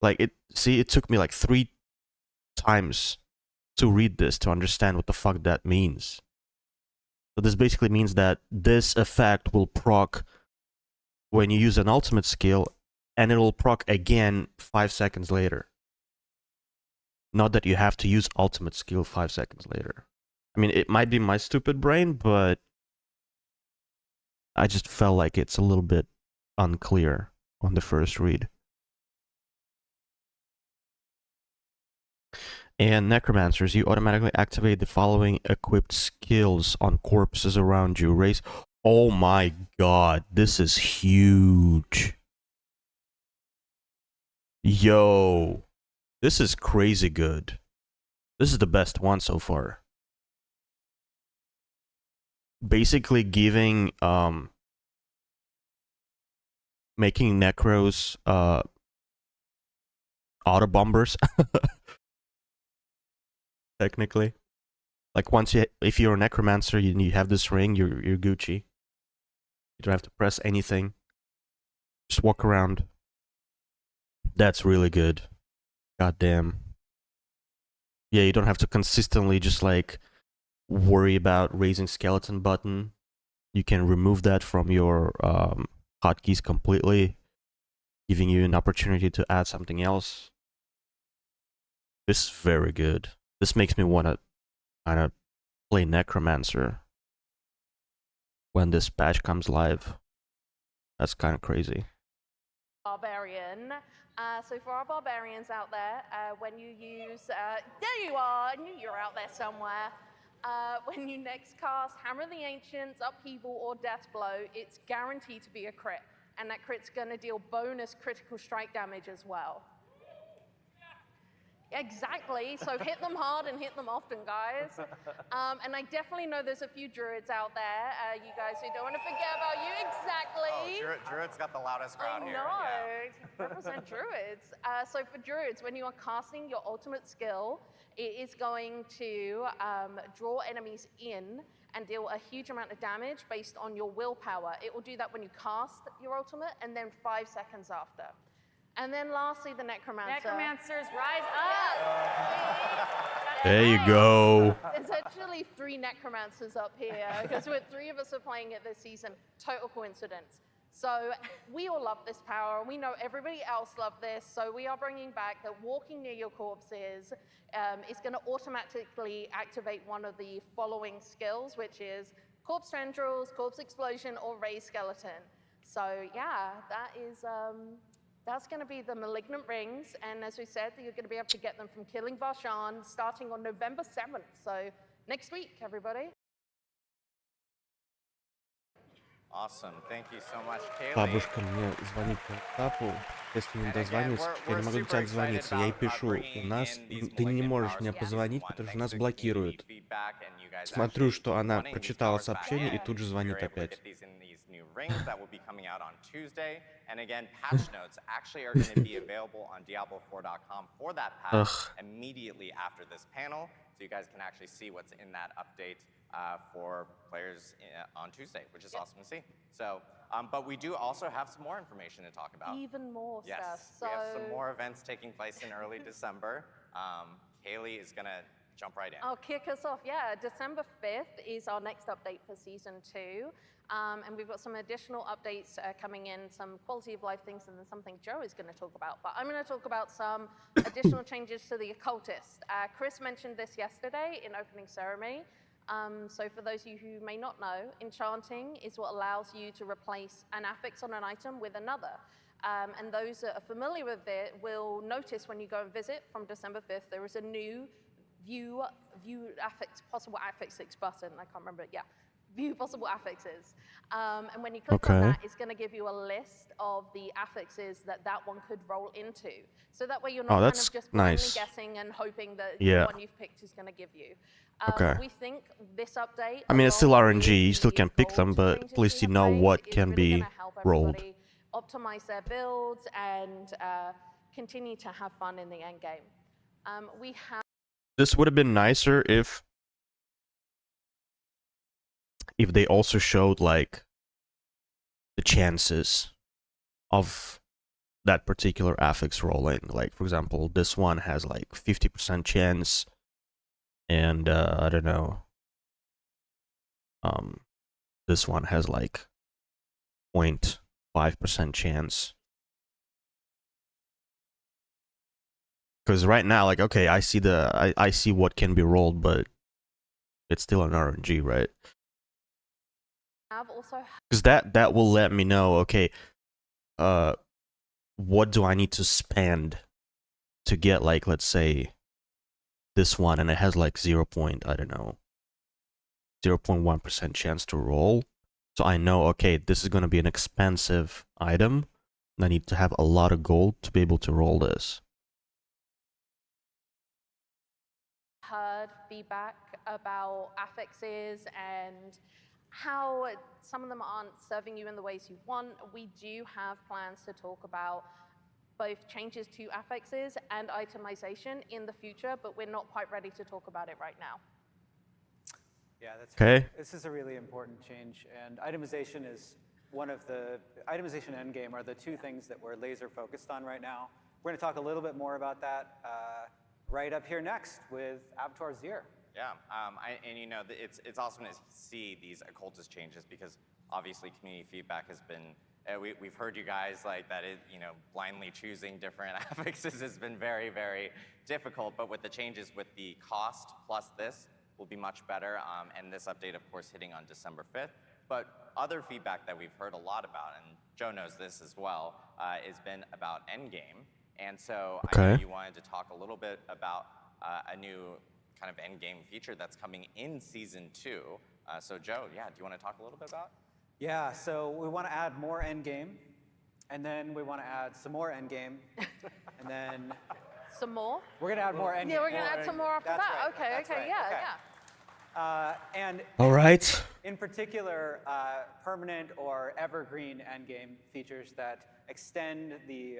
Like, it took me like 3 times to read this to understand what the fuck that means. So this basically means that this effect will proc when you use an ultimate skill, and it will proc again 5 seconds later. not that you have to use ultimate skill 5 seconds later. I mean, it might be my stupid brain, but I just felt like it's a little bit unclear on the first read. And Necromancers, you automatically activate the following equipped skills on corpses around you. Raise. Oh my god, this is huge. Yo, this is crazy good. This is the best one so far. Basically giving, making Necros, auto bombers. Technically. Like once you, if you're a Necromancer, you have this ring, you're Gucci. You don't have to press anything. Just walk around. That's really good. God damn. Yeah, you don't have to consistently just like worry about raising skeleton button. You can remove that from your hotkeys completely, giving you an opportunity to add something else. This is very good. This makes me want to kind of play Necromancer when this patch comes live. That's kind of crazy. Barbarian. So for our barbarians out there, when you use, there you are, I knew you were out there somewhere. When you next cast Hammer of the Ancients, Upheaval, or Death Blow, it's guaranteed to be a crit. And that crit's gonna deal bonus critical strike damage as well. Exactly, so hit them hard and hit them often, guys. And I definitely know there's a few druids out there, you guys who don't want to forget about you, exactly. Oh, druids got the loudest crowd here. I know, represent druids. So for druids, when you are casting your ultimate skill, it is going to draw enemies in and deal a huge amount of damage based on your willpower. It will do that when you cast your ultimate and then 5 seconds after. And then lastly, the Necromancer. Necromancers, rise up! There you go. There's actually 3 Necromancers up here, because 3 of us are playing it this season. Total coincidence. So we all love this power, and we know everybody else loved this, so we are bringing back that walking near your corpses is going to automatically activate one of the following skills, which is Corpse Tendrils, Corpse Explosion, or Raise Skeleton. So yeah, that is... that's going to be the Malignant Rings, and as we said, you're going to be able to get them from Killing Varshan starting on November 7th, so next week, everybody. Awesome, thank you so much, Kaylee. Бабушка мне звонит по WhatsApp, если не дозвониться, я не могу до тебя дозвониться. Я ей пишу, у нас, ты не можешь мне позвонить, потому что нас блокируют. Смотрю, что она прочитала сообщение и тут же звонит опять. Rings that will be coming out on Tuesday. And again, patch notes actually are going to be available on DIABLO4.com for that patch immediately after this panel. So you guys can actually see what's in that update for players on Tuesday, which is awesome to see. So, but we do also have some more information to talk about. Even more stuff. Yes, we have some more events taking place in early December. Kaylee is going to jump right in. I'll kick us off. Yeah, December 5th is our next update for Season 2. And we've got some additional updates coming in, some quality of life things, and then something Joe is going to talk about. But I'm going to talk about some additional changes to the Occultist. Chris mentioned this yesterday in opening ceremony. So for those of you who may not know, enchanting is what allows you to replace an affix on an item with another. And those that are familiar with it will notice when you go and visit from December 5th, there is a new view affix, possible affixes button. I can't remember it, yeah. View possible affixes. And when you click on that, it's going to give you a list of the affixes that one could roll into. So that way you're not kind of just blindly guessing and hoping that the one you've picked is going to give you. We think this update... I mean, it's still RNG, you still can pick them, but at least you know what can be rolled. Optimize their builds and continue to have fun in the end game. This would have been nicer if they also showed like the chances of that particular affix rolling. Like for example, this one has like 50% chance, and I don't know, this one has like 0.5% chance. Because right now, like, okay, I see I see what can be rolled, but it's still an RNG, right? I've also Because that will let me know, okay, what do I need to spend to get, like, let's say this one, and it has like 0.1% chance to roll. So I know, okay, this is gonna be an expensive item, and I need to have a lot of gold to be able to roll this. heard feedback about affixes and how some of them aren't serving you in the ways you want. We do have plans to talk about both changes to affixes and itemization in the future, but we're not quite ready to talk about it right now. Yeah, that's Okay. right. This is a really important change, and itemization is one of the itemization and endgame are the two things that we're laser focused on right now. We're going to talk a little bit more about that right up here next with Avatar Zir. Yeah, and you know, it's awesome to see these occultist changes because obviously community feedback has been, we've heard you guys like that it, you know, blindly choosing different affixes has been very, very difficult, but with the changes with the cost plus this will be much better, and this update, of course, hitting on December 5th. But other feedback that we've heard a lot about, and Joe knows this as well, has been about endgame. And so I know you wanted to talk a little bit about a new kind of endgame feature that's coming in Season 2. So Joe, yeah, do you want to talk a little bit about? Yeah, so we want to add more endgame, and then we want to add some more endgame, and then Some more? we're going to add more endgame. Yeah, we're going to add some more after That's that. right, Okay, that's okay, right, yeah, okay. yeah. And All right. in particular, permanent or evergreen endgame features that extend the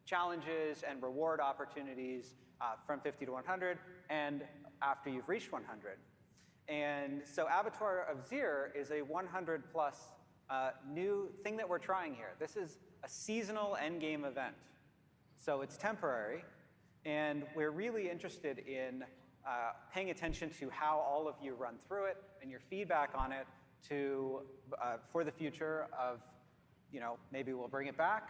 challenges and reward opportunities from 50 to 100 and after you've reached 100. And so Avatar of Zir is a 100 plus new thing that we're trying here. This is a seasonal endgame event. So it's temporary, and we're really interested in paying attention to how all of you run through it and your feedback on it to for the future of, you know, maybe we'll bring it back.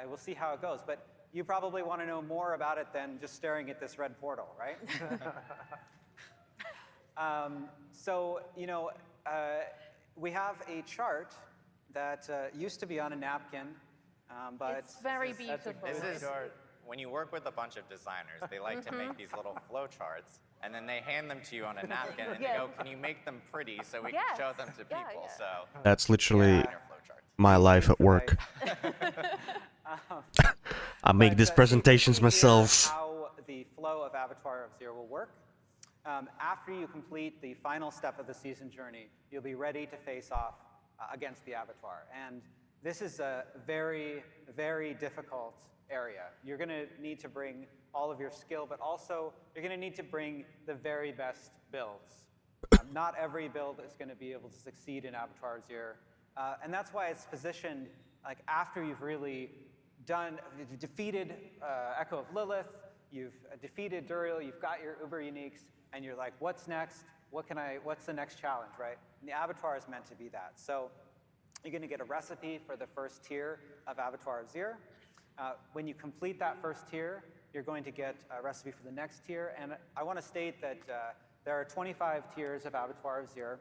We'll see how it goes. But you probably want to know more about it than just staring at this red portal, right? So, you know, we have a chart that used to be on a napkin, but It's very beautiful. This is, when you work with a bunch of designers, they like to make these little flow charts, and then they hand them to you on a napkin, and they go, can you make them pretty so we can show them to Yeah, people? yeah. So That's literally your flow charts. my life at work. I make these But, presentations you can see here myself. how the flow of Avatar of Zir will work. After you complete the final step of the season journey, you'll be ready to face off against the Avatar. And this is a very, very difficult area. You're going to need to bring all of your skill, but also you're going to need to bring the very best builds. Not every build is going to be able to succeed in Avatar Zir. And that's why it's positioned like after you've really you've defeated Echo of Lilith, you've defeated Duriel, you've got your Uber Uniques, and you're like, what's next? What's the next challenge, right? And the Avatar is meant to be that. So you're going to get a recipe for the first tier of Avatar of Zir. When you complete that first tier, you're going to get a recipe for the next tier. And I want to state that there are 25 tiers of Avatar of Zir.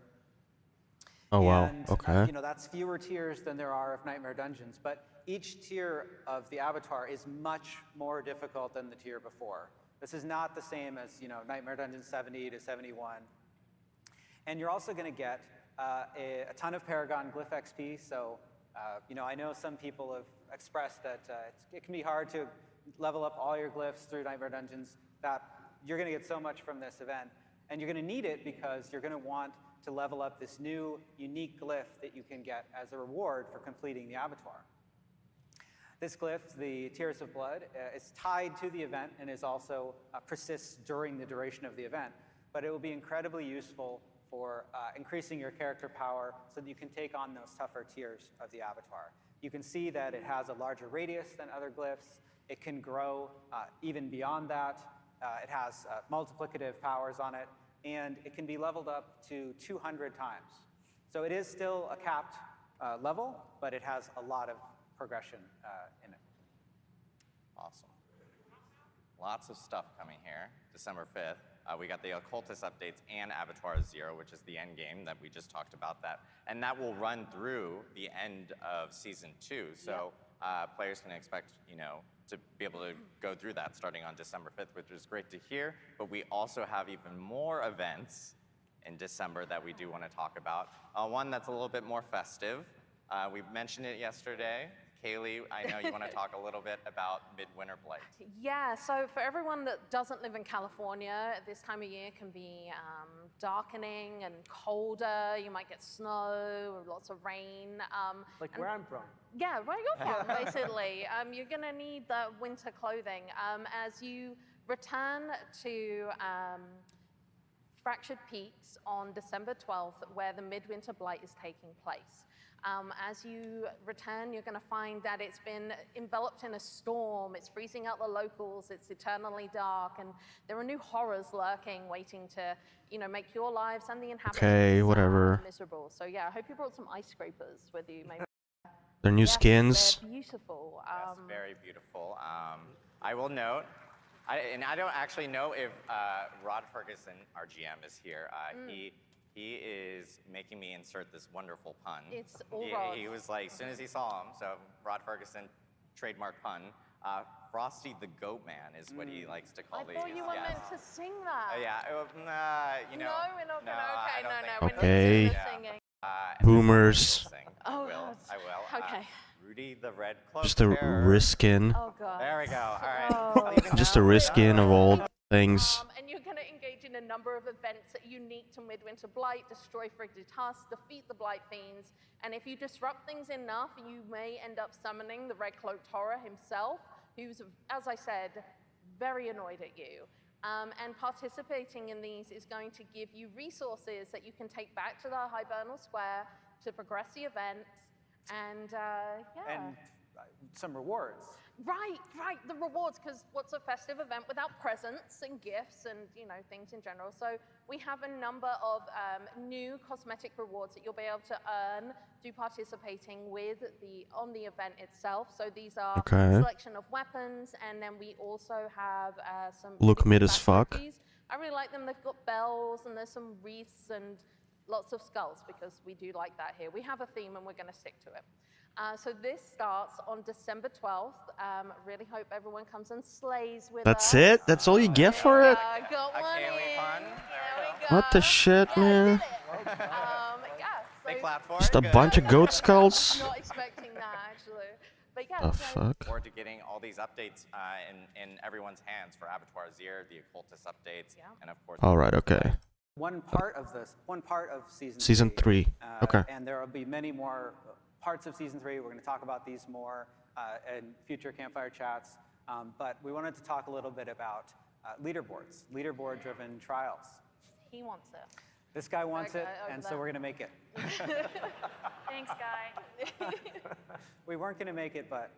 Oh, wow. And, Okay. you know, that's fewer tiers than there are of Nightmare Dungeons. But each tier of the Avatar is much more difficult than the tier before. This is not the same as, you know, Nightmare Dungeon 70 to 71. And you're also going to get a ton of Paragon Glyph XP. So, you know, I know some people have expressed that it can be hard to level up all your glyphs through Nightmare Dungeons, that you're going to get so much from this event. And you're going to need it because you're going to want to level up this new unique glyph that you can get as a reward for completing the Avatar. This glyph, the Tears of Blood, is tied to the event and is also persists during the duration of the event. But it will be incredibly useful for increasing your character power so that you can take on those tougher tiers of the Avatar. You can see that it has a larger radius than other glyphs. It can grow even beyond that. It has multiplicative powers on it, and it can be leveled up to 200 times. So it is still a capped level, but it has a lot of progression in it. Awesome. lots of stuff coming here, December 5th. We got the Occultist updates and Abattoir 0, which is the end game that we just talked about that. And that will run through the end of Season 2. So players can expect, to be able to go through that starting on December 5th, which is great to hear. But we also have even more events in December that we do want to talk about. One that's a little bit more festive. We mentioned it yesterday. Kaylee, I know you want to talk a little bit about Midwinter Blight. Yeah, so for everyone that doesn't live in California, this time of year can be darkening and colder. You might get snow or lots of rain. Like where I'm from. Yeah, where you're from, basically. You're going to need the winter clothing. As you return to Fractured Peaks on December 12th, where the Midwinter Blight is taking place. As you return, you're going to find that it's been enveloped in a storm. It's freezing out the locals. It's eternally dark, and there are new horrors lurking, waiting to, make your lives and the inhabitants miserable. So yeah, I hope you brought some ice scrapers with you. Maybe. Their new skins. They're beautiful. Yes, very beautiful. I will note, I don't actually know if Rod Ferguson, our GM, is here. He is making me insert this wonderful pun. It's all Rod. He was like, as soon as he saw him, so Rod Ferguson, trademark pun, Frosty the Goat Man is what he likes to call these. I thought you were meant to sing that. No, we're not gonna. I don't Okay, think we're Okay. not singing. Boomers. Oh, I will. Okay. Rudy the Red Cloak Just a Bearer. riskin. Oh god. There we go. All right. Oh. Even Just now, a riskin of all things. And you're going to engage in a number of events that are unique to Midwinter Blight, destroy frigid husks, defeat the Blight Fiends, and if you disrupt things enough, you may end up summoning the Red Cloaked Horror himself, who's, as I said, very annoyed at you. And participating in these is going to give you resources that you can take back to the Hibernal Square to progress the event, and And some rewards. Right, the rewards, because what's a festive event without presents and gifts and, things in general. So we have a number of new cosmetic rewards that you'll be able to earn through participating on the event itself. So these are a selection of weapons, and then we also have some... Look mid as fuck. Trophies. I really like them. They've got bells, and there's some wreaths and lots of skulls, because we do like that here. We have a theme, and we're going to stick to it. So this starts on December 12th. Really hope everyone comes and slays with us. That's it? That's all you get for it? Got one Kaylee in. pun. There we go. What the shit, man? They clap for Just it. a Good. bunch of goat skulls? Not expecting that, actually. But yeah, The so fuck? Forward to getting all these updates in everyone's hands for Abattoir 0, the Occultist updates, and of course... Alright, okay. One part of season Season 3. Okay. And there will be many more parts of season 3. We're going to talk about these more in future campfire chats. But we wanted to talk a little bit about leaderboards, leaderboard-driven trials. he wants it. This guy wants it, over and so there. we're going to make it. Thanks, Guy. We weren't going to make it, but.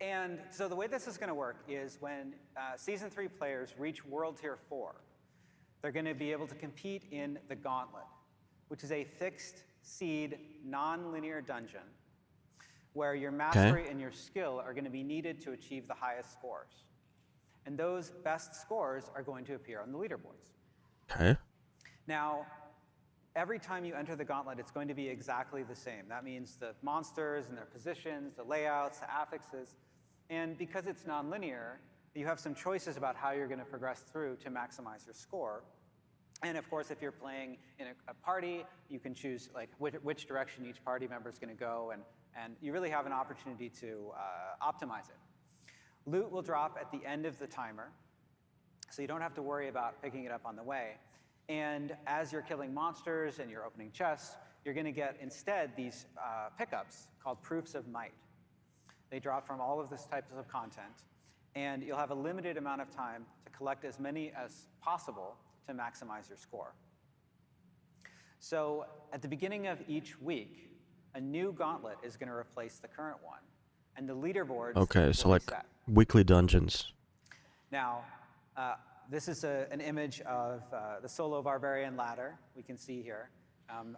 And so the way this is going to work is when Season 3 players reach World Tier 4, they're going to be able to compete in the Gauntlet, which is a fixed seed, non-linear dungeon where your mastery and your skill are going to be needed to achieve the highest scores. And those best scores are going to appear on the leaderboards. Okay. Now, every time you enter the Gauntlet, it's going to be exactly the same. That means the monsters and their positions, the layouts, the affixes. And because it's nonlinear, you have some choices about how you're going to progress through to maximize your score. And of course, if you're playing in a party, you can choose like which direction each party member is going to go, and you really have an opportunity to optimize it. Loot will drop at the end of the timer, so you don't have to worry about picking it up on the way. And as you're killing monsters and you're opening chests, you're going to get instead these pickups called Proofs of Might. They drop from all of this types of content, and you'll have a limited amount of time to collect as many as possible to maximize your score. So at the beginning of each week, a new gauntlet is going to replace the current one, and the leaderboards Okay, so will like be set. weekly dungeons. Now, this is an image of the solo barbarian ladder we can see here.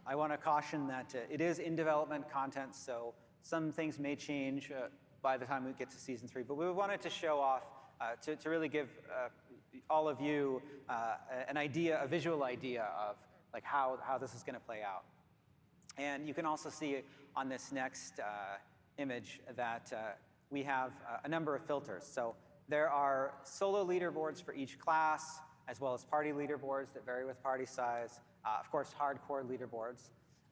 I want to caution that it is in development content, so some things may change, by the time we get to season 3. But we wanted to show off, to really give all of you an idea, a visual idea of like how this is going to play out. And you can also see on this next image that we have a number of filters. So there are solo leaderboards for each class, as well as party leaderboards that vary with party size. Of course, hardcore leaderboards.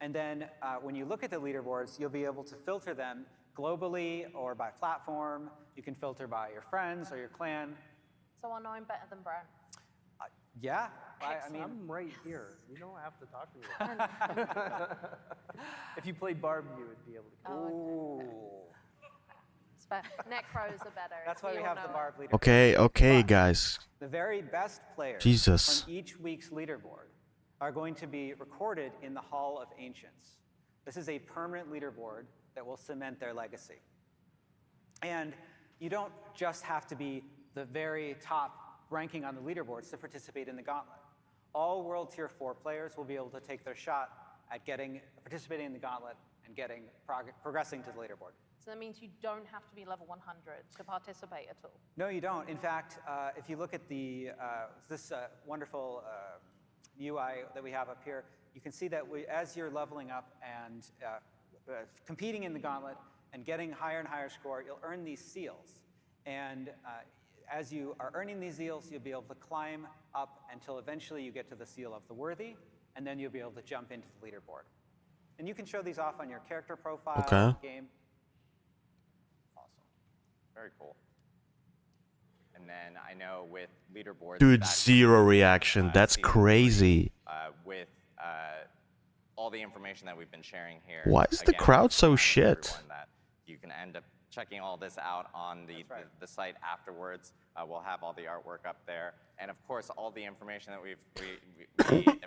And then when you look at the leaderboards, you'll be able to filter them globally or by platform. You can filter by your friends or your clan. So I know I'm better than Brent. Yeah, I mean, I'm right here. You don't have to talk to me. If you played Barb, you would be able to. Oh, okay. It's fair. Necros are better. that's why we all have know the it. Barb leaderboard. Okay, But guys. the very best players Jesus. from each week's leaderboard are going to be recorded in the Hall of Ancients. This is a permanent leaderboard that will cement their legacy. And you don't just have to be the very top ranking on the leaderboards to participate in the gauntlet. All World Tier 4 players will be able to take their shot at participating in the gauntlet and progressing to the leaderboard. So that means you don't have to be level 100 to participate at all. No, you don't. In fact, if you look at this wonderful UI that we have up here, you can see that as you're leveling up and competing in the gauntlet and getting higher and higher score, you'll earn these seals. And as you are earning these seals, you'll be able to climb up until eventually you get to the seal of the worthy, and then you'll be able to jump into the leaderboard. And you can show these off on your character profile in the game. Awesome. Very cool. And then I know with leaderboards... Dude, that's zero reaction. That's season 3, crazy. with all the information that we've been sharing here. Why is the Again, crowd so remind shit? everyone that you can end up checking all this out on the site afterwards. We'll have all the artwork up there. And of course, all the information that we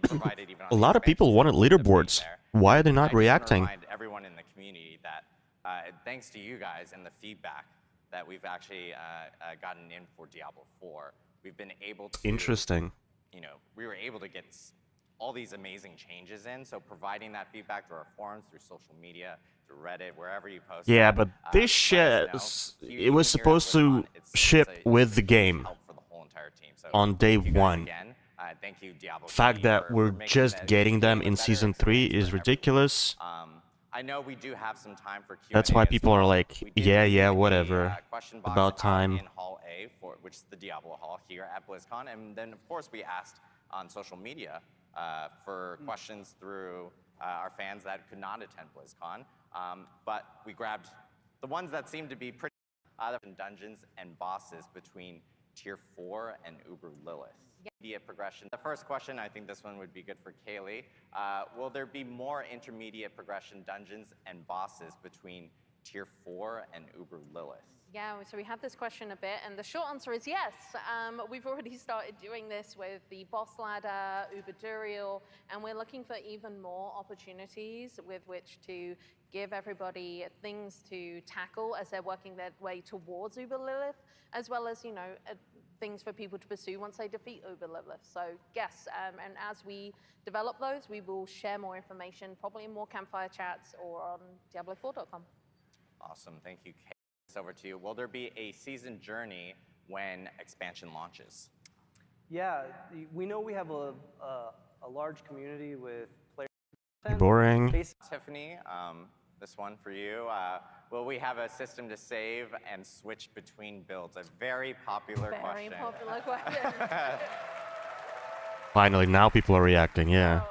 provided even on A the lot of people expansion wanted will be leaderboards. there. Why are they I not just wanna reacting? remind everyone in the community that thanks to you guys and the feedback that we've actually gotten in for Diablo 4, we've been able to... Interesting. You know, we were able to get all these amazing changes in. So providing that feedback through our forums, through social media, through Reddit, wherever you post. Yeah, it, but this shit, it was supposed to ship with the game help for the whole entire team. So on day thank you guys 1. Again. Thank you, Diablo. Fact that we're just getting them in Season 3 is ridiculous. I know we do have some time for Q&A. That's why as people are well. like, We did yeah, leave a, whatever. Question box About out time. in Hall A, which is the Diablo Hall here at BlizzCon. And then, of course, we asked on social media for questions through our fans that could not attend BlizzCon. But we grabbed the ones that seemed to be pretty dungeons and bosses between Tier 4 and Uber Lilith. Intermediate progression. The first question, I think this one would be good for Kaylee. Will there be more intermediate progression dungeons and bosses between Tier 4 and Uber Lilith? Yeah, so we had this question a bit, and the short answer is yes. We've already started doing this with the boss ladder, Uber Duriel, and we're looking for even more opportunities with which to give everybody things to tackle as they're working their way towards Uber Lilith, as well as, you know, things for people to pursue once they defeat Uber Lilith. So yes, and as we develop those, we will share more information, probably in more campfire chats or on DiabloIV.com. Awesome, thank you, Kay. Over to you. Will there be a season journey when expansion launches? Yeah, we know we have a large community with players. Boring. Tiffany, this one for you. Will we have a system to save and switch between builds? A very popular question. Very popular question. Finally, now people are reacting, yeah. So,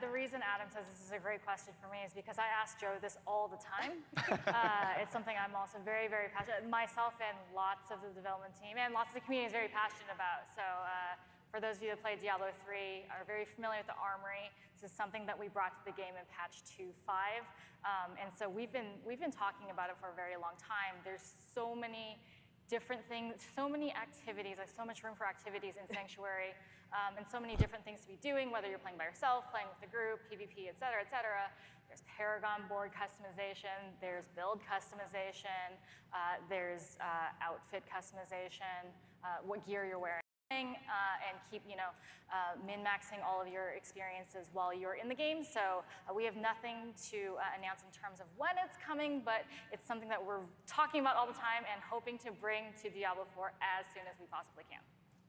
the reason Adam says this is a great question for me is because I ask Joe this all the time. It's something I'm also very, very passionate, myself and lots of the development team and lots of the community is very passionate about. So for those of you that played Diablo 3 are very familiar with the Armory. This is something that we brought to the game in patch 2.5. And so we've been talking about it for a very long time. There's so many different things, so many activities, like so much room for activities in Sanctuary, and so many different things to be doing, whether you're playing by yourself, playing with the group, PvP, et cetera, et cetera. There's Paragon board customization, there's build customization, there's outfit customization, what gear you're wearing. and keep, min-maxing all of your experiences while you're in the game. So we have nothing to announce in terms of when it's coming, but it's something that we're talking about all the time and hoping to bring to Diablo IV as soon as we possibly can.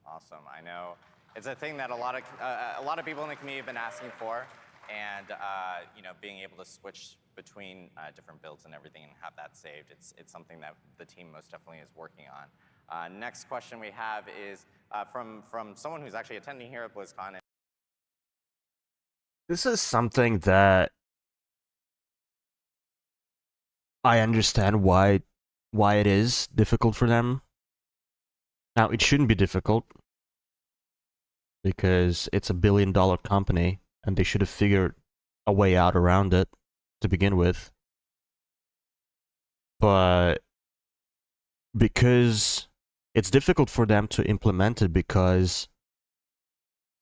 Awesome. I know it's a thing that a lot of people in the community have been asking for, and being able to switch between different builds and everything and have that saved, it's something that the team most definitely is working on. Next question we have is from someone who's actually attending here at BlizzCon. This is something that I understand why it is difficult for them. Now, it shouldn't be difficult because it's a billion-dollar company and they should have figured a way out around it to begin with. But because it's difficult for them to implement it because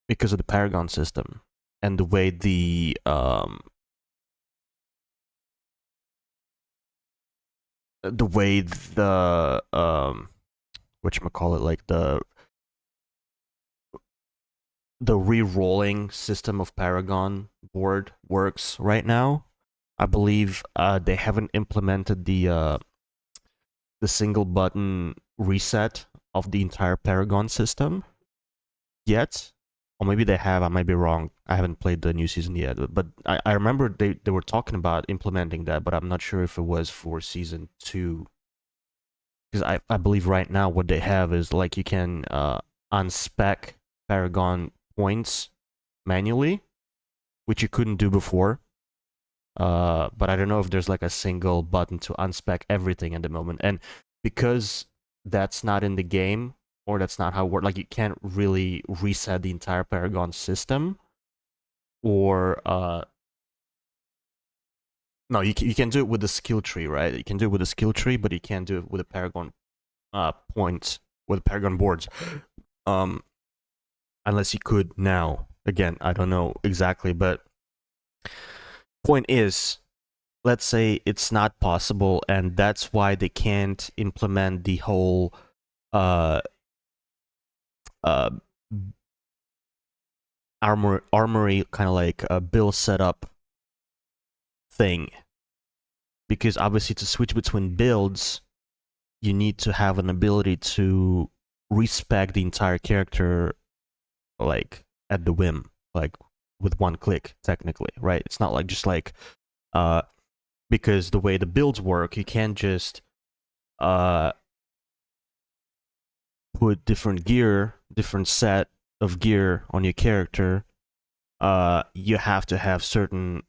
of the Paragon system and the way the whatchamacallit, like the re-rolling system of Paragon board works right now. I believe they haven't implemented the single button reset of the entire Paragon system yet. Or maybe they have, I might be wrong. I haven't played the new season yet. But I remember they were talking about implementing that, but I'm not sure if it was for season 2. Because I believe right now what they have is like you can unspec Paragon points manually, which you couldn't do before. But I don't know if there's like a single button to unspec everything at the moment. And because that's not in the game, or that's not how it works, like you can't really reset the entire Paragon system. Or, no, you can do it with the skill tree, right? You can do it with the skill tree, but you can't do it with the Paragon points, with Paragon boards. Unless you could now. Again, I don't know exactly, but point is, let's say it's not possible, and that's why they can't implement the whole armory kind of like a build setup thing. Because obviously to switch between builds, you need to have an ability to respec the entire character like at the whim, like with one click, technically, right? It's not like just like because the way the builds work, you can't just put different set of gear on your character. You have to have certain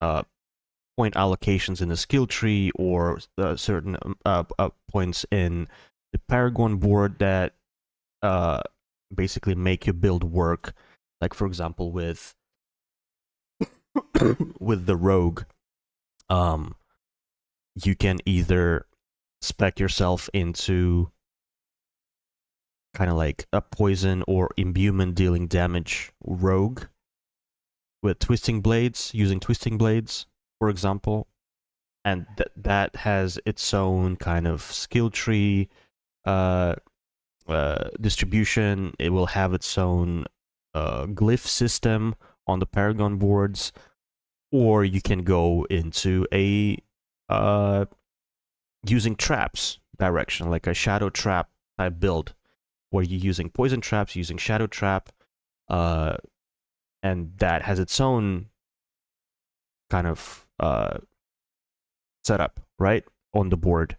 point allocations in the skill tree, or certain points in the Paragon board that basically make your build work. Like, for example, with with the rogue, you can either spec yourself into kind of like a poison or imbuement dealing damage rogue with twisting blades, using twisting blades, for example, and that has its own kind of skill tree distribution. It will have its own glyph system on the Paragon boards, or you can go into a using traps direction, like a shadow trap type build, where you're using poison traps, using shadow trap, and that has its own kind of setup, right, on the board.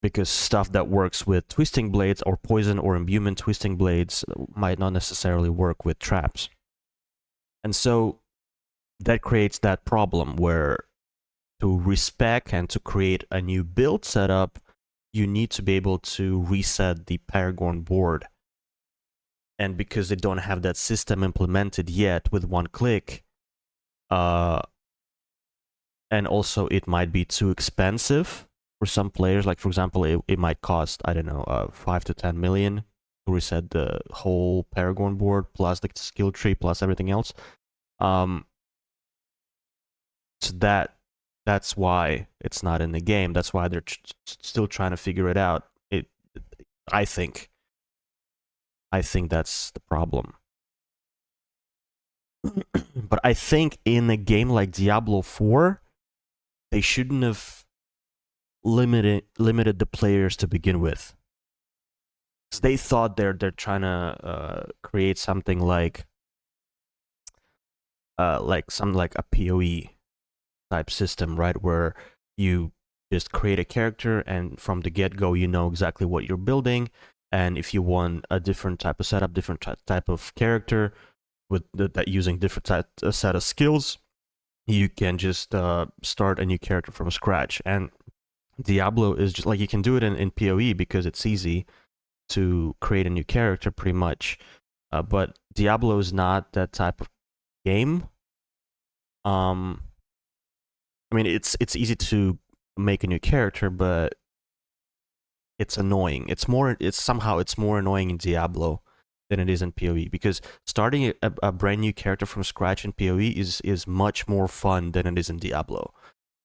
Because stuff that works with twisting blades or poison or imbuement twisting blades might not necessarily work with traps. And so that creates that problem where to respec and to create a new build setup, you need to be able to reset the Paragon board. And because they don't have that system implemented yet with one click, and also it might be too expensive for some players. Like, for example, it might cost, I don't know, 5 to 10 million to reset the whole Paragon board, plus the skill tree, plus everything else. So that's why it's not in the game. That's why they're still trying to figure it out. I think. I think that's the problem. But I think in a game like Diablo 4, they shouldn't have limited the players to begin with. 'Cause they thought they're trying to create something like a PoE type system, right? Where you just create a character, and from the get-go, you know exactly what you're building. And if you want a different type of setup, different type of character with that using different set of skills, you can just start a new character from scratch. And Diablo is just like, you can do it in PoE because it's easy to create a new character pretty much. But Diablo is not that type of game. I mean, it's easy to make a new character, but it's annoying. It's more annoying in Diablo than it is in PoE, because starting a brand new character from scratch in PoE is much more fun than it is in Diablo.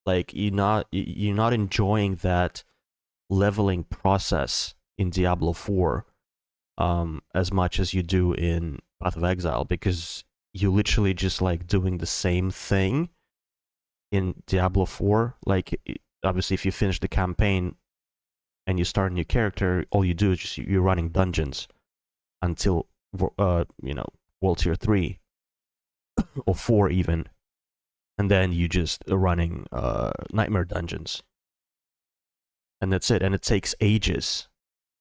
Like, you're not enjoying that leveling process in Diablo 4 as much as you do in Path of Exile, because you literally just like doing the same thing in Diablo 4. Like, obviously, if you finish the campaign and you start a new character, all you do is just you're running dungeons until World Tier 3 or 4 even, and then you just running Nightmare dungeons, and that's it. And it takes ages.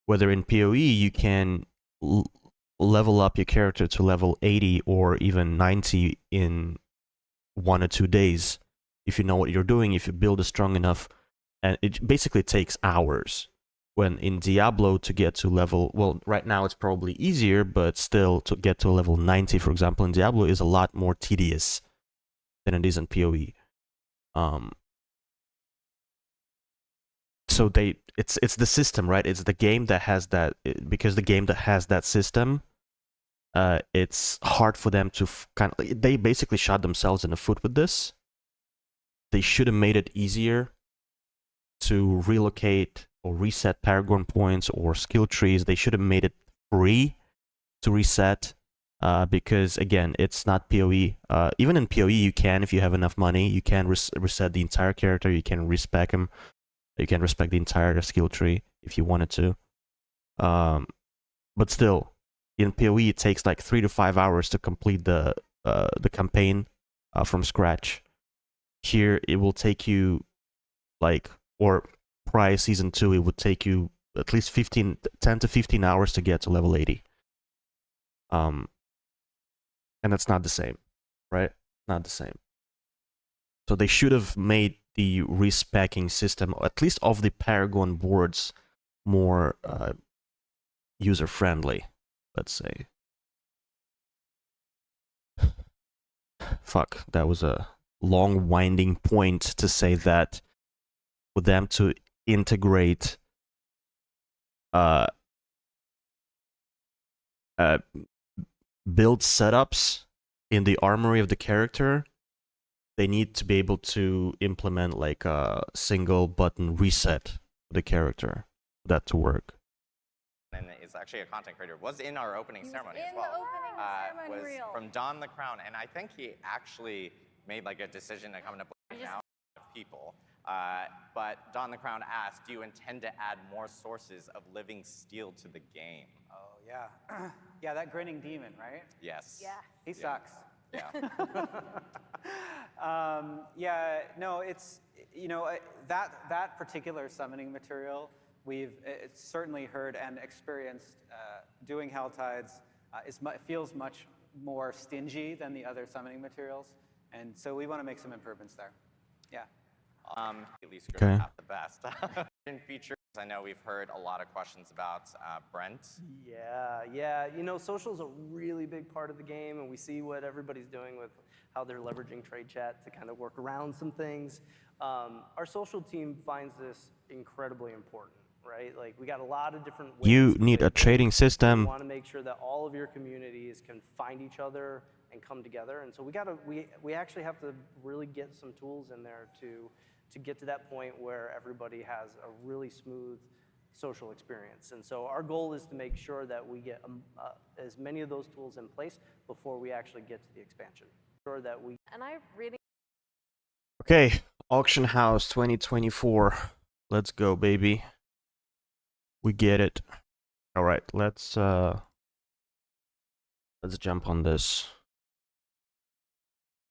Whether in PoE you can level up your character to level 80 or even 90 in 1 or 2 days, if you know what you're doing, if you build it strong enough. And it basically takes hours. When in Diablo, to get to level, well, right now it's probably easier, but still, to get to level 90, for example, in Diablo is a lot more tedious than it is in PoE. So it's the system, right? It's the game that has that, because the game that has that system, it's hard for them to they basically shot themselves in the foot with this. They should have made it easier to relocate or reset Paragon points or skill trees. They should have made it free to reset, because again, it's not PoE. Even in PoE, you can, if you have enough money, you can reset the entire character. You can respec him. You can respec the entire skill tree if you wanted to. But still, in PoE, it takes like 3 to 5 hours to complete the campaign from scratch. Here, it will take you or prior Season 2, it would take you at least 10 to 15 hours to get to level 80. And that's not the same, right? Not the same. So they should have made the respecking system, at least of the Paragon boards, more user-friendly, let's say. Fuck, that was a long winding point to say that for them to integrate build setups in the armory of the character, they need to be able to implement like a single button reset for the character for that to work. And is actually a content creator, was in our opening ceremony as in well. the opening ceremony was reel. from Don the Crown, and I think he actually made like a decision to come to Blizzcon now people. But Don the Crown asked, do you intend to add more sources of living steel to the game? Oh, yeah. Yeah, that grinning demon, right? Yes. Yeah. He sucks. Yeah. Yeah, no, it's, that particular summoning material, we've certainly heard and experienced doing Helltides, feels much more stingy than the other summoning materials. And so we want to make some improvements there. Yeah. At least you're not the best. In features, I know we've heard a lot of questions about Brent. Yeah. Social's a really big part of the game, and we see what everybody's doing with how they're leveraging trade chat to kind of work around some things. Our social team finds this incredibly important, right? Like, we got a lot of different ways. You need a trading system. We want to make sure that all of your communities can find each other and come together, and so we actually have to really get some tools in there to get to that point where everybody has a really smooth social experience. And so our goal is to make sure that we get as many of those tools in place before we actually get to the expansion. Sure that we. And I really. Okay, Auction House 2024. Let's go, baby. We get it. All right, let's jump on this.